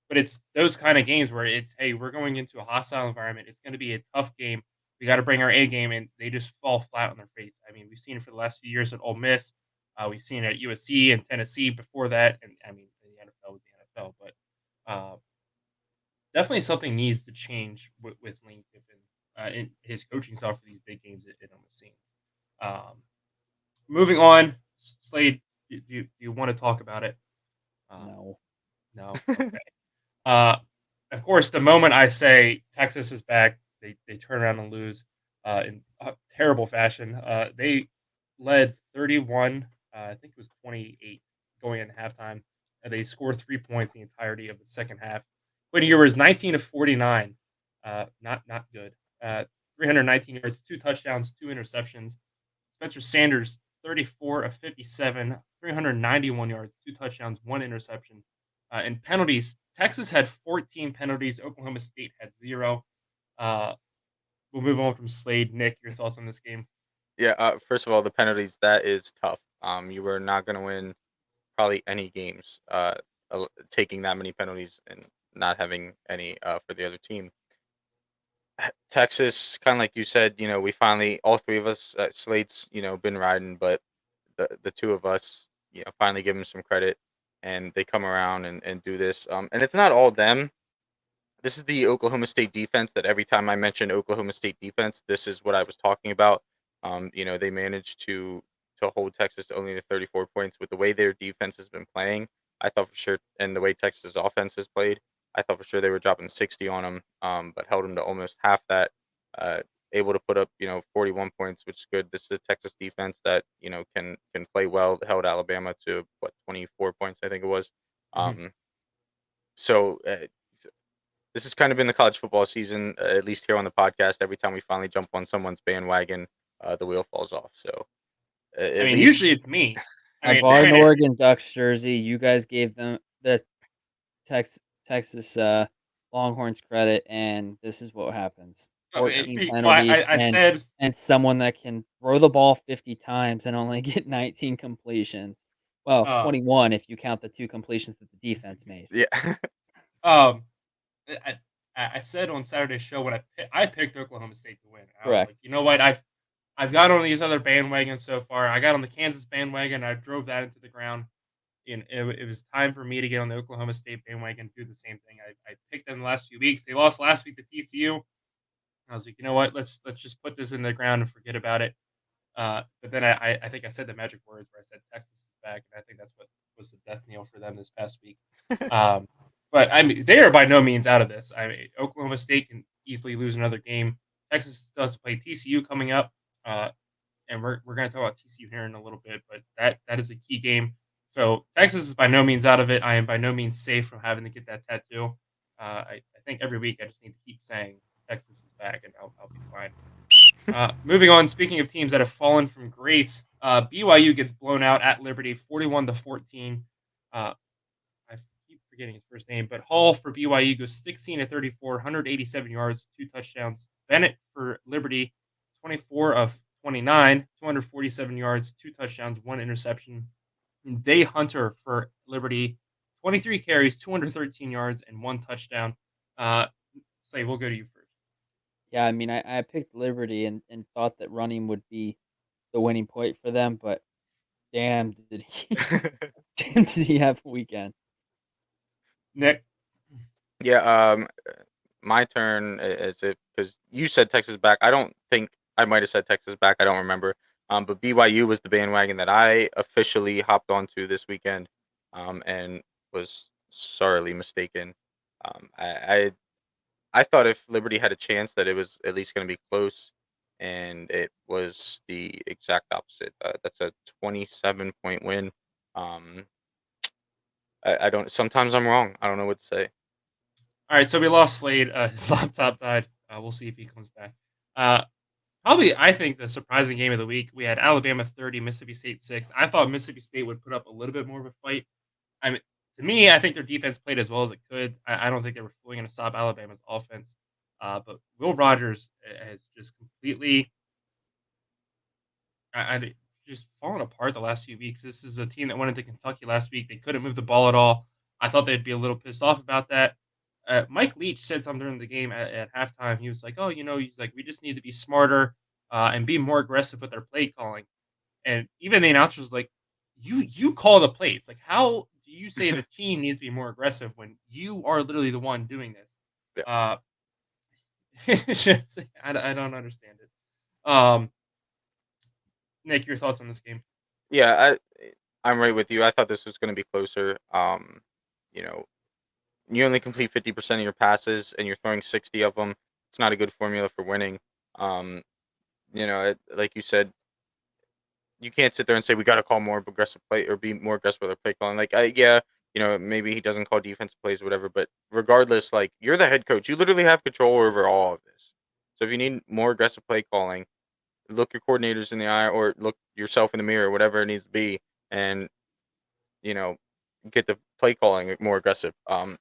but it's those kind of games where it's, hey, we're going into a hostile environment. It's going to be a tough game. We got to bring our A game, and they just fall flat on their face. I mean, we've seen it for the last few years at Ole Miss. We've seen it at USC and Tennessee before that, and I mean, the NFL was the NFL, but. Definitely something needs to change with Lane Kiffin in his coaching style for these big games. It almost seems. Um, moving on, Slade, do you want to talk about it? Um, No. no. Okay. Uh, of course, the moment I say Texas is back, they turn around and lose in terrible fashion. They led 31. I think it was 28 going in halftime. And they scored 3 points the entirety of the second half. Quinn Ewers 19 of 49. Not good. 319 yards, 2 touchdowns, 2 interceptions. Spencer Sanders 34 of 57, 391 yards, 2 touchdowns, 1 interception. And penalties, Texas had 14 penalties. Oklahoma State had 0. Uh, we'll move on from Slade. Nick, your thoughts on this game? Yeah, first of all, the penalties, that is tough. You were not going to win probably any games taking that many penalties and not having any for the other team. Texas, kind of like you said, we finally, all three of us, Slate's, been riding, but the two of us, finally give them some credit, and they come around and do this. And it's not all them. This is the Oklahoma State defense that every time I mention Oklahoma State defense, this is what I was talking about. They managed to hold Texas to only the 34 points with the way their defense has been playing. I thought for sure, and the way Texas offense has played, I thought for sure they were dropping 60 on them, but held them to almost half that. Uh, Able to put up 41 points, which is good. This is a Texas defense that can play well. Held Alabama to what 24 points, I think it was. Mhm. Um, so this has kind of been the college football season, at least here on the podcast. Every time we finally jump on someone's bandwagon, the wheel falls off. So I at mean, least, usually it's me. I I mean, bought an Oregon Ducks jersey. You guys gave them the Texas Longhorns credit, and this is what happens. yeah, 14 well, penalties I said and someone that can throw the ball 50 times and only get 19 completions. Well, uh, 21 if you count the 2 completions that the defense made. yeah, um, I, I said on Saturday's show when I picked Oklahoma State to win. I was Correct. like, you know what, I've got on these other bandwagons so far. I got on the Kansas bandwagon. I drove that into the ground. And it was time for me to get on the Oklahoma State bandwagon and do the same thing. I picked them the last few weeks. They lost last week to TCU. I was like, you know what? Let's just put this in the ground and forget about it. But then I think I said the magic words where I said Texas is back, and I think that's what was the death knell for them this past week. Um, but I mean, they are by no means out of this. I mean, Oklahoma State can easily lose another game. Texas does play TCU coming up, and we're going to talk about TCU here in a little bit. But that is a key game. So Texas is by no means out of it. I am by no means safe from having to get that tattoo. I think every week I just need to keep saying Texas is back, and I'll be fine. Moving on. Speaking of teams that have fallen from grace, BYU gets blown out at Liberty, 41-14. Uh, I keep forgetting his first name, but Hall for BYU goes 16 to 34, 187 yards, 2 touchdowns. Bennett for Liberty, 24 of 29, 247 yards, 2 touchdowns, 1 interception. And Day Hunter for Liberty, 23 carries, 213 yards, and 1 touchdown. Uh, Say, we'll go to you first. Yeah, I mean, I picked Liberty and thought that running would be the winning point for them, but damn, did he damn, did he have a weekend. Nick. Yeah, my turn is it because you said Texas back. I don't think I might have said Texas back. I don't remember. But BYU was the bandwagon that I officially hopped onto this weekend, and was sorely mistaken. I thought if Liberty had a chance that it was at least going to be close, and it was the exact opposite. That's a 27-point win. Um, I don't. Sometimes I'm wrong. I don't know what to say. All right, so we lost Slade. His laptop died. We'll see if he comes back. Uh, Probably, I think the surprising game of the week. We had Alabama 30, Mississippi State 6. I thought Mississippi State would put up a little bit more of a fight. I mean, to me, I think their defense played as well as it could. I don't think they were fully going to stop Alabama's offense. But Will Rogers has just completely just fallen apart the last few weeks. This is a team that went into Kentucky last week. They couldn't move the ball at all. I thought they'd be a little pissed off about that. Mike Leach said something during the game at halftime. He was like, "Oh, he's like, we just need to be smarter and be more aggressive with our play calling." And even the announcer was like, "You call the plays. Like, how do you say the team needs to be more aggressive when you are literally the one doing this?" Yeah. It's just, I don't understand it. Nick, your thoughts on this game? Yeah, I'm right with you. I thought this was going to be closer. You know, you only complete 50% of your passes, and you're throwing 60 of them. It's not a good formula for winning. Um, like you said, you can't sit there and say we got to call more aggressive play or be more aggressive with our play calling. Yeah, maybe he doesn't call defensive plays or whatever, but regardless, like you're the head coach, you literally have control over all of this. So if you need more aggressive play calling, look your coordinators in the eye or look yourself in the mirror, whatever it needs to be, and you know, get the play calling more aggressive.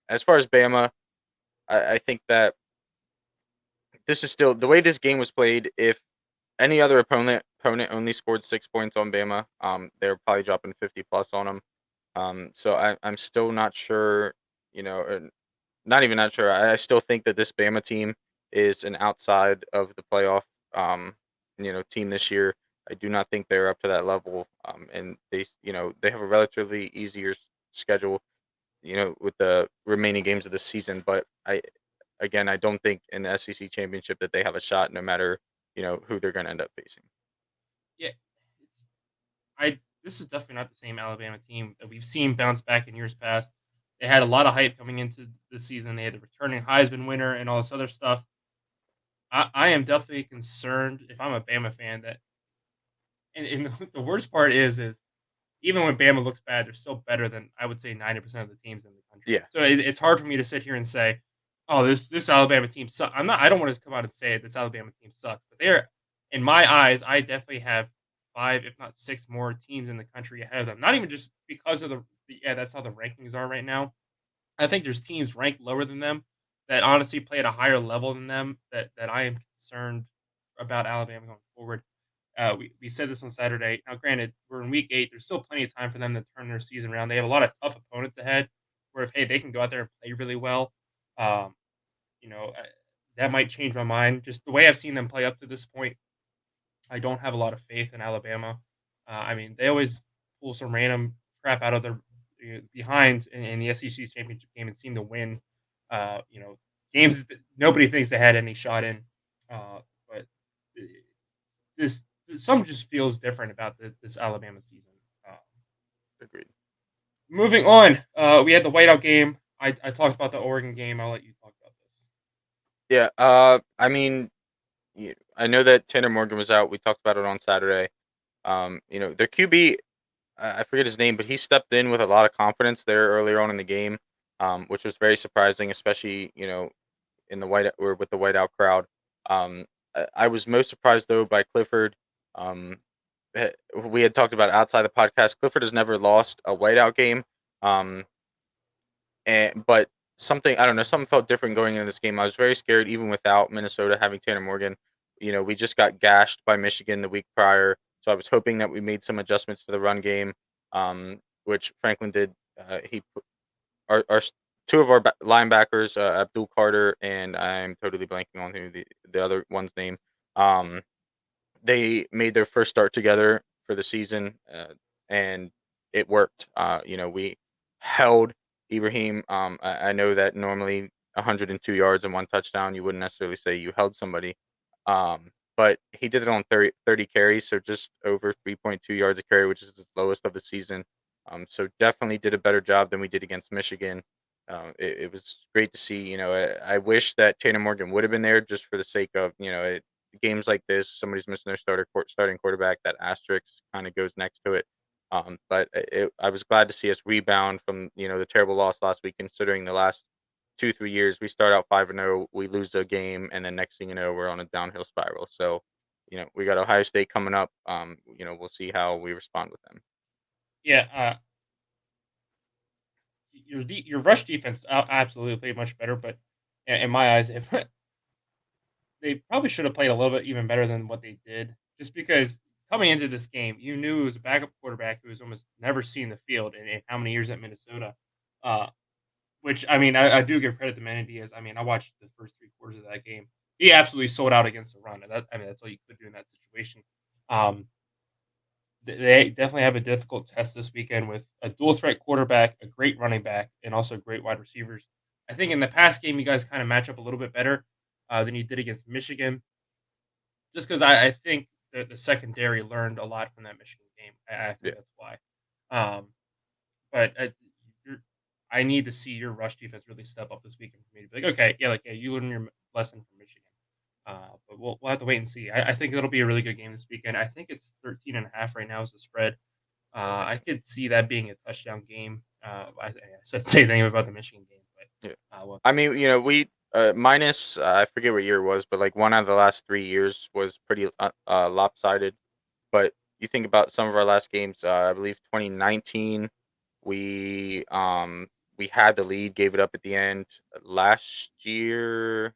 As far as Bama, I think that this is still the way this game was played. If any other opponent only scored 6 points on Bama, they're probably dropping 50 plus on them. So I'm still not sure, or not even not sure. I still think that this Bama team is an outside of the playoff, um, team this year. I do not think they're up to that level. And they have a relatively easier schedule, with the remaining games of the season. But again, I don't think in the SEC championship that they have a shot, no matter who they're going to end up facing. Yeah, it's I. This is definitely not the same Alabama team that we've seen bounce back in years past. They had a lot of hype coming into the season. They had the returning Heisman winner and all this other stuff. I am definitely concerned if I'm a Bama fan that, and the worst part is even when Bama looks bad, they're still better than I would say 90% of the teams in the country. Yeah, So it's hard for me to sit here and say, "Oh, this Alabama team sucks." I'm not. I don't want to come out and say this Alabama team sucks, but they're in my eyes. I definitely have five, if not six, more teams in the country ahead of them. Not even just because of yeah, that's how the rankings are right now. I think there's teams ranked lower than them that honestly play at a higher level than them that I am concerned about Alabama going forward. We said this on Saturday. Now, granted, we're in week 8. There's still plenty of time for them to turn their season around. They have a lot of tough opponents ahead. Where if hey, they can go out there and play really well, um, you know, uh, that might change my mind. Just the way I've seen them play up to this point, I don't have a lot of faith in Alabama. I mean, they always pull some random crap out of their behind in the SEC championship game and seem to win. Games that nobody thinks they had any shot in. But this some just feels different about this Alabama season. Uh, agreed. Moving on, we had the whiteout game. I talked about the Oregon game. I'll let you talk about this. Yeah. I mean, I know that Tanner Morgan was out. We talked about it on Saturday. Their QB. I forget his name, but he stepped in with a lot of confidence there earlier on in the game, which was very surprising, especially in the white or with the whiteout crowd. Um, I was most surprised though by Clifford. Um, we had talked about outside the podcast. Clifford has never lost a whiteout game. Um, but something I don't know, something felt different going into this game. I was very scared even without Minnesota having Tanner Morgan. We just got gashed by Michigan the week prior, so I was hoping that we made some adjustments to the run game, which Franklin did. He put our two of our linebackers, Abdul Carter and I'm totally blanking on who the other one's name. Um, they made their first start together for the season, and it worked. We held Ibrahim. I know that normally 102 yards and one touchdown, you wouldn't necessarily say you held somebody, but he did it on 30 carries, so just over 3.2 yards a carry, which is the lowest of the season. So definitely did a better job than we did against Michigan. It was great to see. I wish that Tanner Morgan would have been there just for the sake of games like this, somebody's missing their starting quarterback. That asterisk kind of goes next to it. But I was glad to see us rebound from the terrible loss last week. Considering the last 2 3 years, we start out 5-0, we lose a game, and then next thing you know, we're on a downhill spiral. So, we got Ohio State coming up. We'll see how we respond with them. Yeah, your rush defense absolutely played much better, but in my eyes, they probably should have played a little bit even better than what they did. Just because coming into this game, you knew it was a backup quarterback who was almost never seen the field in how many years at Minnesota. Uh, which I mean, I do give credit to Manny Diaz. I mean, I watched the first 3 quarters of that game. He absolutely sold out against the run. And that's all you could do in that situation. Um, they definitely have a difficult test this weekend with a dual threat quarterback, a great running back, and also great wide receivers. I think in the past game, you guys kind of match up a little bit better than you did against Michigan, just because I think the secondary learned a lot from that Michigan game. I think Yeah. that's why. Um, but you're, I need to see your rush defense really step up this weekend for me to be like, okay, yeah, you learned your lesson from Michigan. But we'll have to wait and see. I think it'll be a really good game this weekend. I think it's 13.5 right now is the spread. I could see that being a touchdown game. I said the same thing about the Michigan game, Yeah. but well, I mean, we minus I forget what year it was, but like one out of the last 3 years was pretty lopsided. But you think about some of our last games, I believe 2019, we had the lead, gave it up at the end. Last year,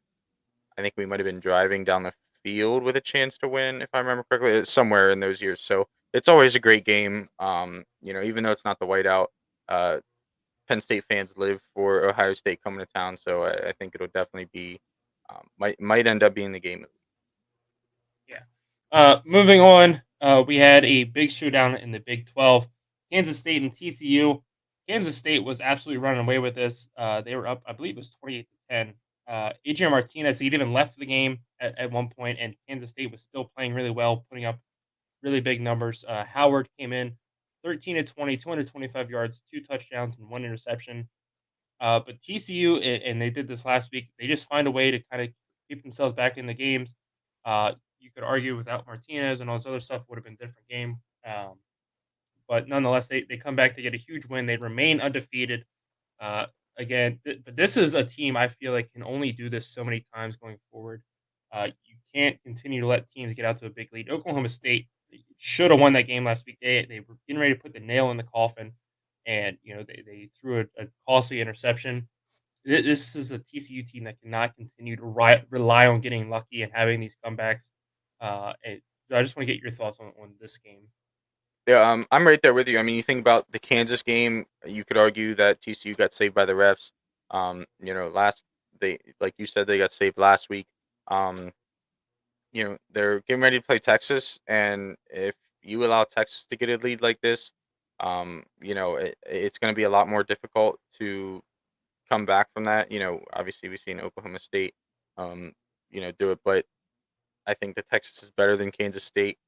I think we might have been driving down the field with a chance to win, if I remember correctly. It's somewhere in those years. So it's always a great game. Even though it's not the whiteout, uh, Penn State fans live for Ohio State coming to town. So I think it'll definitely be might end up being the game. yeah. Moving on, we had a big showdown in the Big 12. Kansas State and TCU. Kansas State was absolutely running away with this. They were up, I believe it was 28-10. Adrian Martinez, he'd even left the game at one point, and Kansas State was still playing really well, putting up really big numbers. Howard came in 13 to 20, 225 yards, 2 touchdowns, and 1 interception. But TCU, and they did this last week, they just find a way to kind of keep themselves back in the games. You could argue without Martinez and all this other stuff would have been a different game. But nonetheless, they come back to get a huge win. They remain undefeated. Uh, but this is a team I feel like can only do this so many times going forward. You can't continue to let teams get out to a big lead. Oklahoma State should have won that game last week. They were getting ready to put the nail in the coffin, and they threw a costly interception. This is a TCU team that cannot continue to rely on getting lucky and having these comebacks. So I just want to get your thoughts on this game. Yeah, I'm right there with you. I mean, you think about the Kansas game, you could argue that TCU got saved by the refs. Last they like you said they got saved last week. Um, they're getting ready to play Texas, and if you allow Texas to get a lead like this, it's going to be a lot more difficult to come back from that. Obviously we've seen Oklahoma State, um, do it, but I think that Texas is better than Kansas State,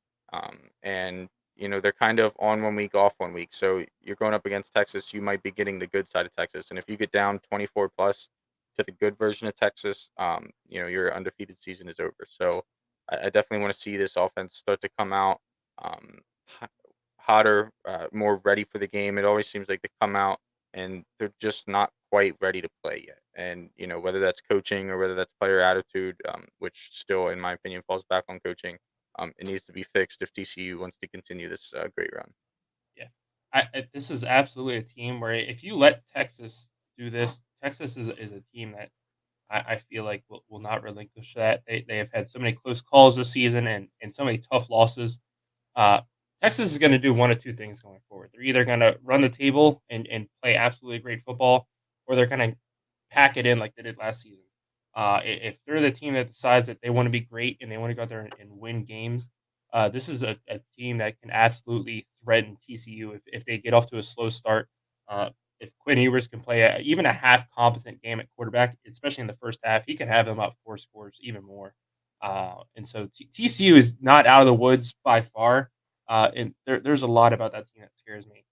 and they're kind of on 1 week, off 1 week. So you're going up against Texas, you might be getting the good side of Texas, and if you get down 24 plus to the good version of Texas, your undefeated season is over. So I definitely want to see this offense start to come out. Um, hotter, more ready for the game. It always seems like they come out and they're just not quite ready to play yet. And whether that's coaching or whether that's player attitude, which still, in my opinion, falls back on coaching. It needs to be fixed if TCU wants to continue this great run. Yeah. This is absolutely a team where if you let Texas do this, Texas is a team that I feel like will not relinquish that. They have had so many close calls this season and so many tough losses. Uh, Texas is going to do one of two things going forward. They're either going to run the table and play absolutely great football, or they're going to pack it in like they did last season. If they're the team that decides that they want to be great and they want to go out there and win games, this is a team that can absolutely threaten TCU if they get off to a slow start. If Quinn Ewers can play even a half competent game at quarterback, especially in the first half, he can have them up 4 scores, even more. And so TCU is not out of the woods by far. And there's a lot about that team that scares me.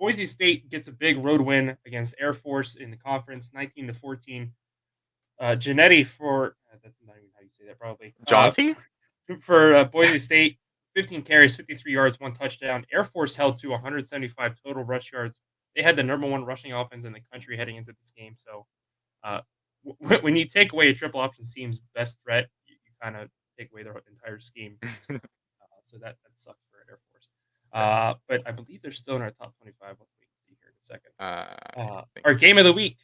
Boise State gets a big road win against Air Force in the conference, 19-14. Janetti for that's not even how you say that, probably. Jaunty? For Boise State, 15 carries, 53 yards, 1 touchdown. Air Force held to 175 total rush yards. They had the number one rushing offense in the country heading into this game. So uh, when you take away a triple option team's best threat, you kind of take away their entire scheme. So that sucks for Air Force. But I believe they're still in our top 25. Let's wait and see here in a second. I think Our game of the week,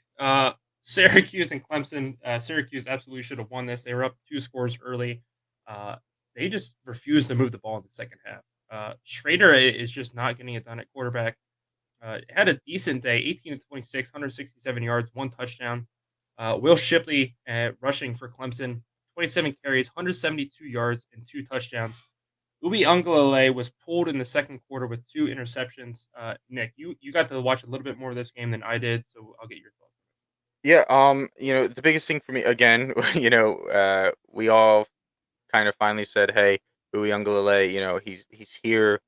Syracuse and Clemson. Syracuse absolutely should have won this. They were up 2 scores early. Uh, they just refused to move the ball in the second half. Schrader is just not getting it done at quarterback. Had a decent day, 18-26, 167 yards, 1 touchdown. Will Shipley rushing for Clemson, 27 carries, 172 yards, and 2 touchdowns. Ubi Ungalale was pulled in the second quarter with 2 interceptions. Nick, you got to watch a little bit more of this game than I did, so I'll get your thoughts. Yeah, the biggest thing for me again, we all kind of finally said, "Hey, Uiagalelei, he's here.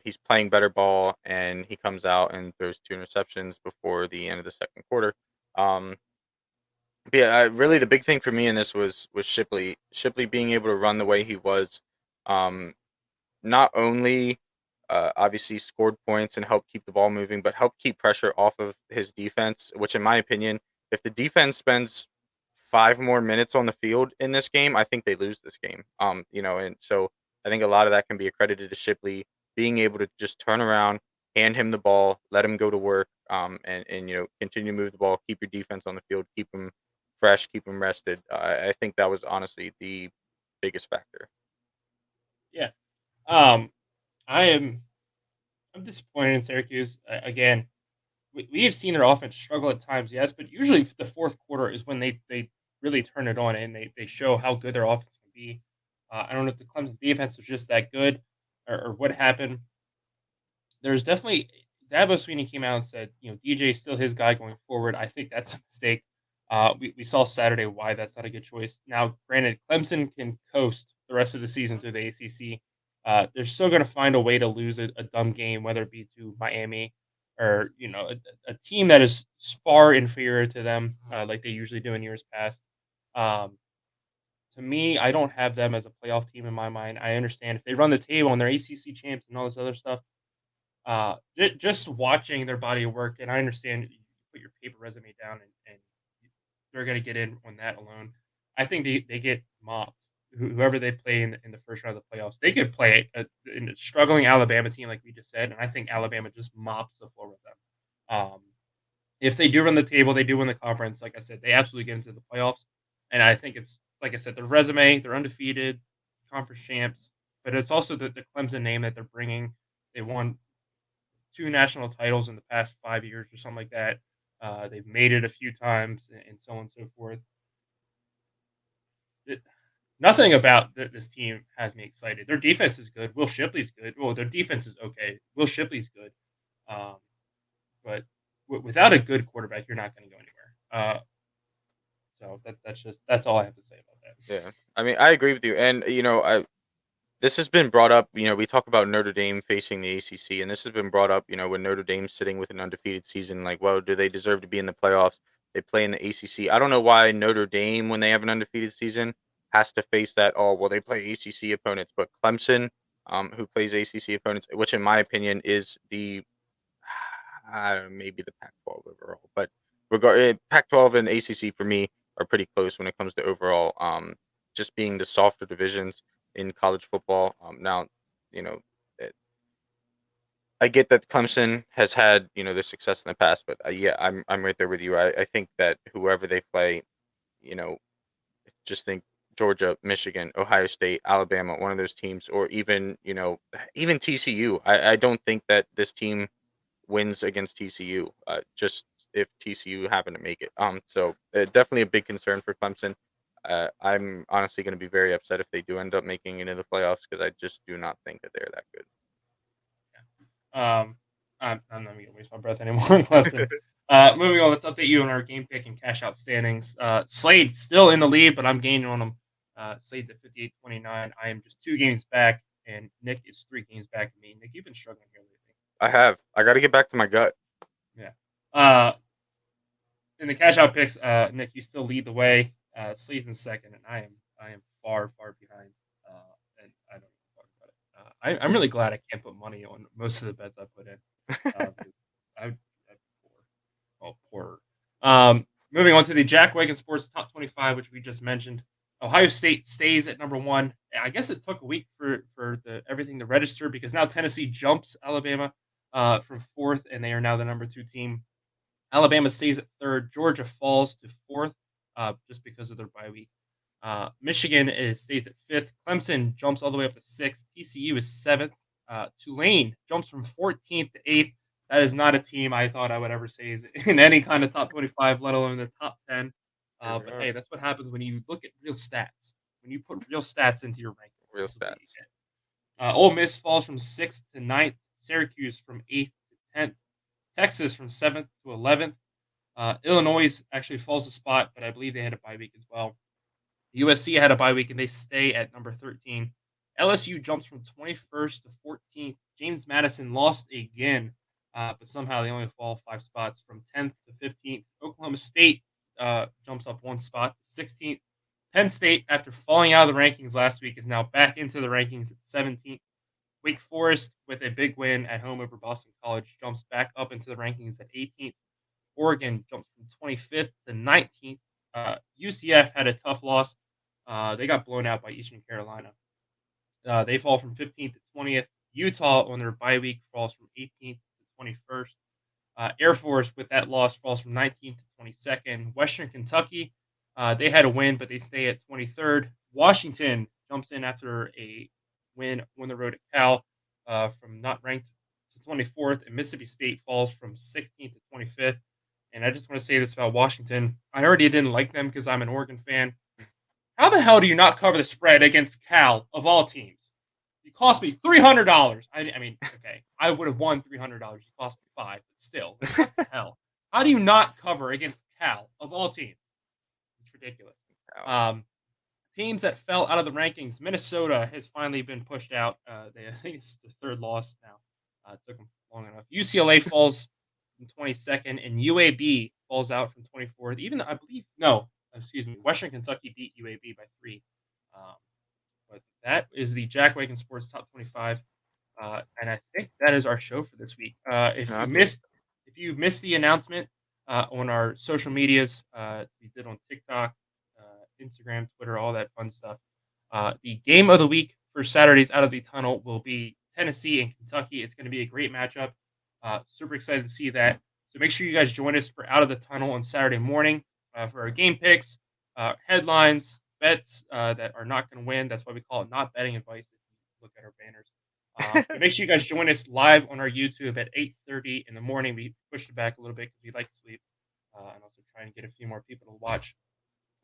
He's playing better ball, and he comes out and throws 2 interceptions before the end of the second quarter." Um, but yeah, really the big thing for me in this was Shipley. Shipley being able to run the way he was. Um, Not only obviously scored points and helped keep the ball moving, but helped keep pressure off of his defense, which in my opinion, if the defense spends 5 more minutes on the field in this game, I think they lose this game. And so I think a lot of that can be accredited to Shipley being able to just turn around, hand him the ball, let him go to work, and continue to move the ball, keep your defense on the field, keep them fresh, keep them rested. I think that was honestly the biggest factor. Yeah. Um, I'm disappointed in Syracuse. Again, we have seen their offense struggle at times, yes, but usually the fourth quarter is when they really turn it on and they show how good their offense can be. I don't know if the Clemson defense was just that good or what happened. There's definitely Dabo Sweeney came out and said, DJ is still his guy going forward. I think that's a mistake. We saw Saturday why that's not a good choice. Now, granted, Clemson can coast the rest of the season through the ACC. They're still going to find a way to lose a dumb game, whether it be to Miami or a team that is far inferior to them, like they usually do in years past. Um, to me, I don't have them as a playoff team in my mind. I understand if they run the table and they're ACC champs and all this other stuff. Just watching their body of work, and I understand you put your paper resume down and they're going to get in on that alone. I think they get mopped. Whoever they play in the first round of the playoffs, they could play in a struggling Alabama team, like we just said, and I think Alabama just mops the floor with them. If they do run the table, they do win the conference. Like I said, they absolutely get into the playoffs, and I think it's like I said, their resume, they're undefeated, conference champs, but it's also the Clemson name that they're bringing. They won 2 national titles in the past 5 years or something like that. They've made it a few times and so on and so forth. It, Nothing about this team has me excited. Their defense is good. Will Shipley's good. Well, their defense is okay. Will Shipley's good. Um, but without a good quarterback, you're not going to go anywhere. So that's all I have to say about that. Yeah, I mean, I agree with you, and I this has been brought up. We talk about Notre Dame facing the ACC, and this has been brought up. When Notre Dame's sitting with an undefeated season, like, well, do they deserve to be in the playoffs? They play in the ACC. I don't know why Notre Dame, when they have an undefeated season, has to face that. Oh, well, they play ACC opponents, but Clemson who plays ACC opponents, which in my opinion is the maybe the Pac-12 overall, but Pac-12 and ACC for me are pretty close when it comes to overall, just being the softer divisions in college football. Now, you know, eh, I get that Clemson has had their success in the past, but yeah, I'm right there with you. I think that whoever they play, you know, just think Georgia, Michigan, Ohio State, Alabama, one of those teams, or even even TCU. I don't think that this team wins against TCU. Just if TCU happen to make it. So definitely a big concern for Clemson. I'm honestly going to be very upset if they do end up making it into the playoffs because I just do not think that they're that good. Um, I'm not gonna waste my breath anymore on Clemson. Moving on, let's update you on our game pick and cash out standings. Slade's still in the lead, but I'm gaining on him. Slade's at 58-29. I am just 2 games back, and Nick is 3 games back of me. Nick, you've been struggling here lately. I have. I got to get back to my gut. Yeah. In the cash out picks, Nick, you still lead the way. Slade's in second, and I am far, far behind. And I don't even talk about it. I'm really glad I can't put money on most of the bets I put in. Because I'm poor. Well, poorer. Moving on to the Jack Wagon Sports Top 25, which we just mentioned. Ohio State stays at number 1. I guess it took a week for the everything to register because now Tennessee jumps Alabama from 4th, and they are now the number 2 team. Alabama stays at 3rd. Georgia falls to 4th just because of their bye week. Michigan stays at 5th. Clemson jumps all the way up to 6th. TCU is 7th. Tulane jumps from 14th to 8th. That is not a team I thought I would ever say is in any kind of top 25, let alone the top 10. Here we But are. hey, that's what happens when you look at real stats. When you put real stats into your rankings. Real This is what you stats. get. Ole Miss falls from 6th to 9th. Syracuse from 8th to 10th. Texas from 7th to 11th. Illinois actually falls a spot, but I believe they had a bye week as well. USC had a bye week and they stay at number 13. LSU jumps from 21st to 14th. James Madison lost again, but somehow they only fall 5 spots from 10th to 15th. Oklahoma State jumps up 1 spot to 16th. Penn State, after falling out of the rankings last week, is now back into the rankings at 17th. Wake Forest, with a big win at home over Boston College, jumps back up into the rankings at 18th. Oregon jumps from 25th to 19th. UCF had a tough loss. They got blown out by Eastern Carolina. They fall from 15th to 20th. Utah, on their bye week, falls from 18th to 21st. Air Force, with that loss, falls from 19th to 22nd. Western Kentucky, they had a win, but they stay at 23rd. Washington jumps in after a win on the road at Cal from not ranked to 24th. And Mississippi State falls from 16th to 25th. And I just want to say this about Washington. I already didn't like them because I'm an Oregon fan. How the hell do you not cover the spread against Cal, of all teams? It cost me $300. I mean, okay, I would have won $300. It cost me 5, but still, what the hell? How do you not cover against Cal, of all teams? It's ridiculous. Wow. Teams that fell out of the rankings. Minnesota has finally been pushed out. I think it's the 3rd loss now. It took them long enough. UCLA falls from 22nd, and UAB falls out from 24th. Even I believe Western Kentucky beat UAB by 3. Um, but that is the Jack Wagon Sports Top 25, and I think that is our show for this week. No, I believe If you missed the announcement on our social medias, we did on TikTok, Instagram, Twitter, all that fun stuff. The game of the week for Saturdays Out of the Tunnel will be Tennessee and Kentucky. It's going to be a great matchup. Super excited to see that. So make sure you guys join us for Out of the Tunnel on Saturday morning for our game picks, headlines, bets that are not going to win. That's why we call it not betting advice. If you look at our banners. But make sure you guys join us live on our YouTube at 8:30 in the morning. We pushed it back a little bit because we like to sleep and also try and get a few more people to watch.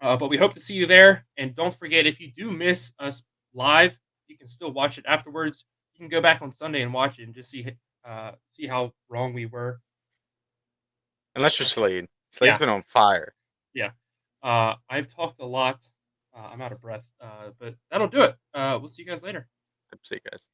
But we hope to see you there. And don't forget, if you do miss us live, you can still watch it afterwards. You can go back on Sunday and watch it and just see how wrong we were. Unless you're Slade. Slade's Yeah, been on fire. yeah. I've talked a lot. I'm out of breath, but that'll do it. We'll see you guys later. See you guys.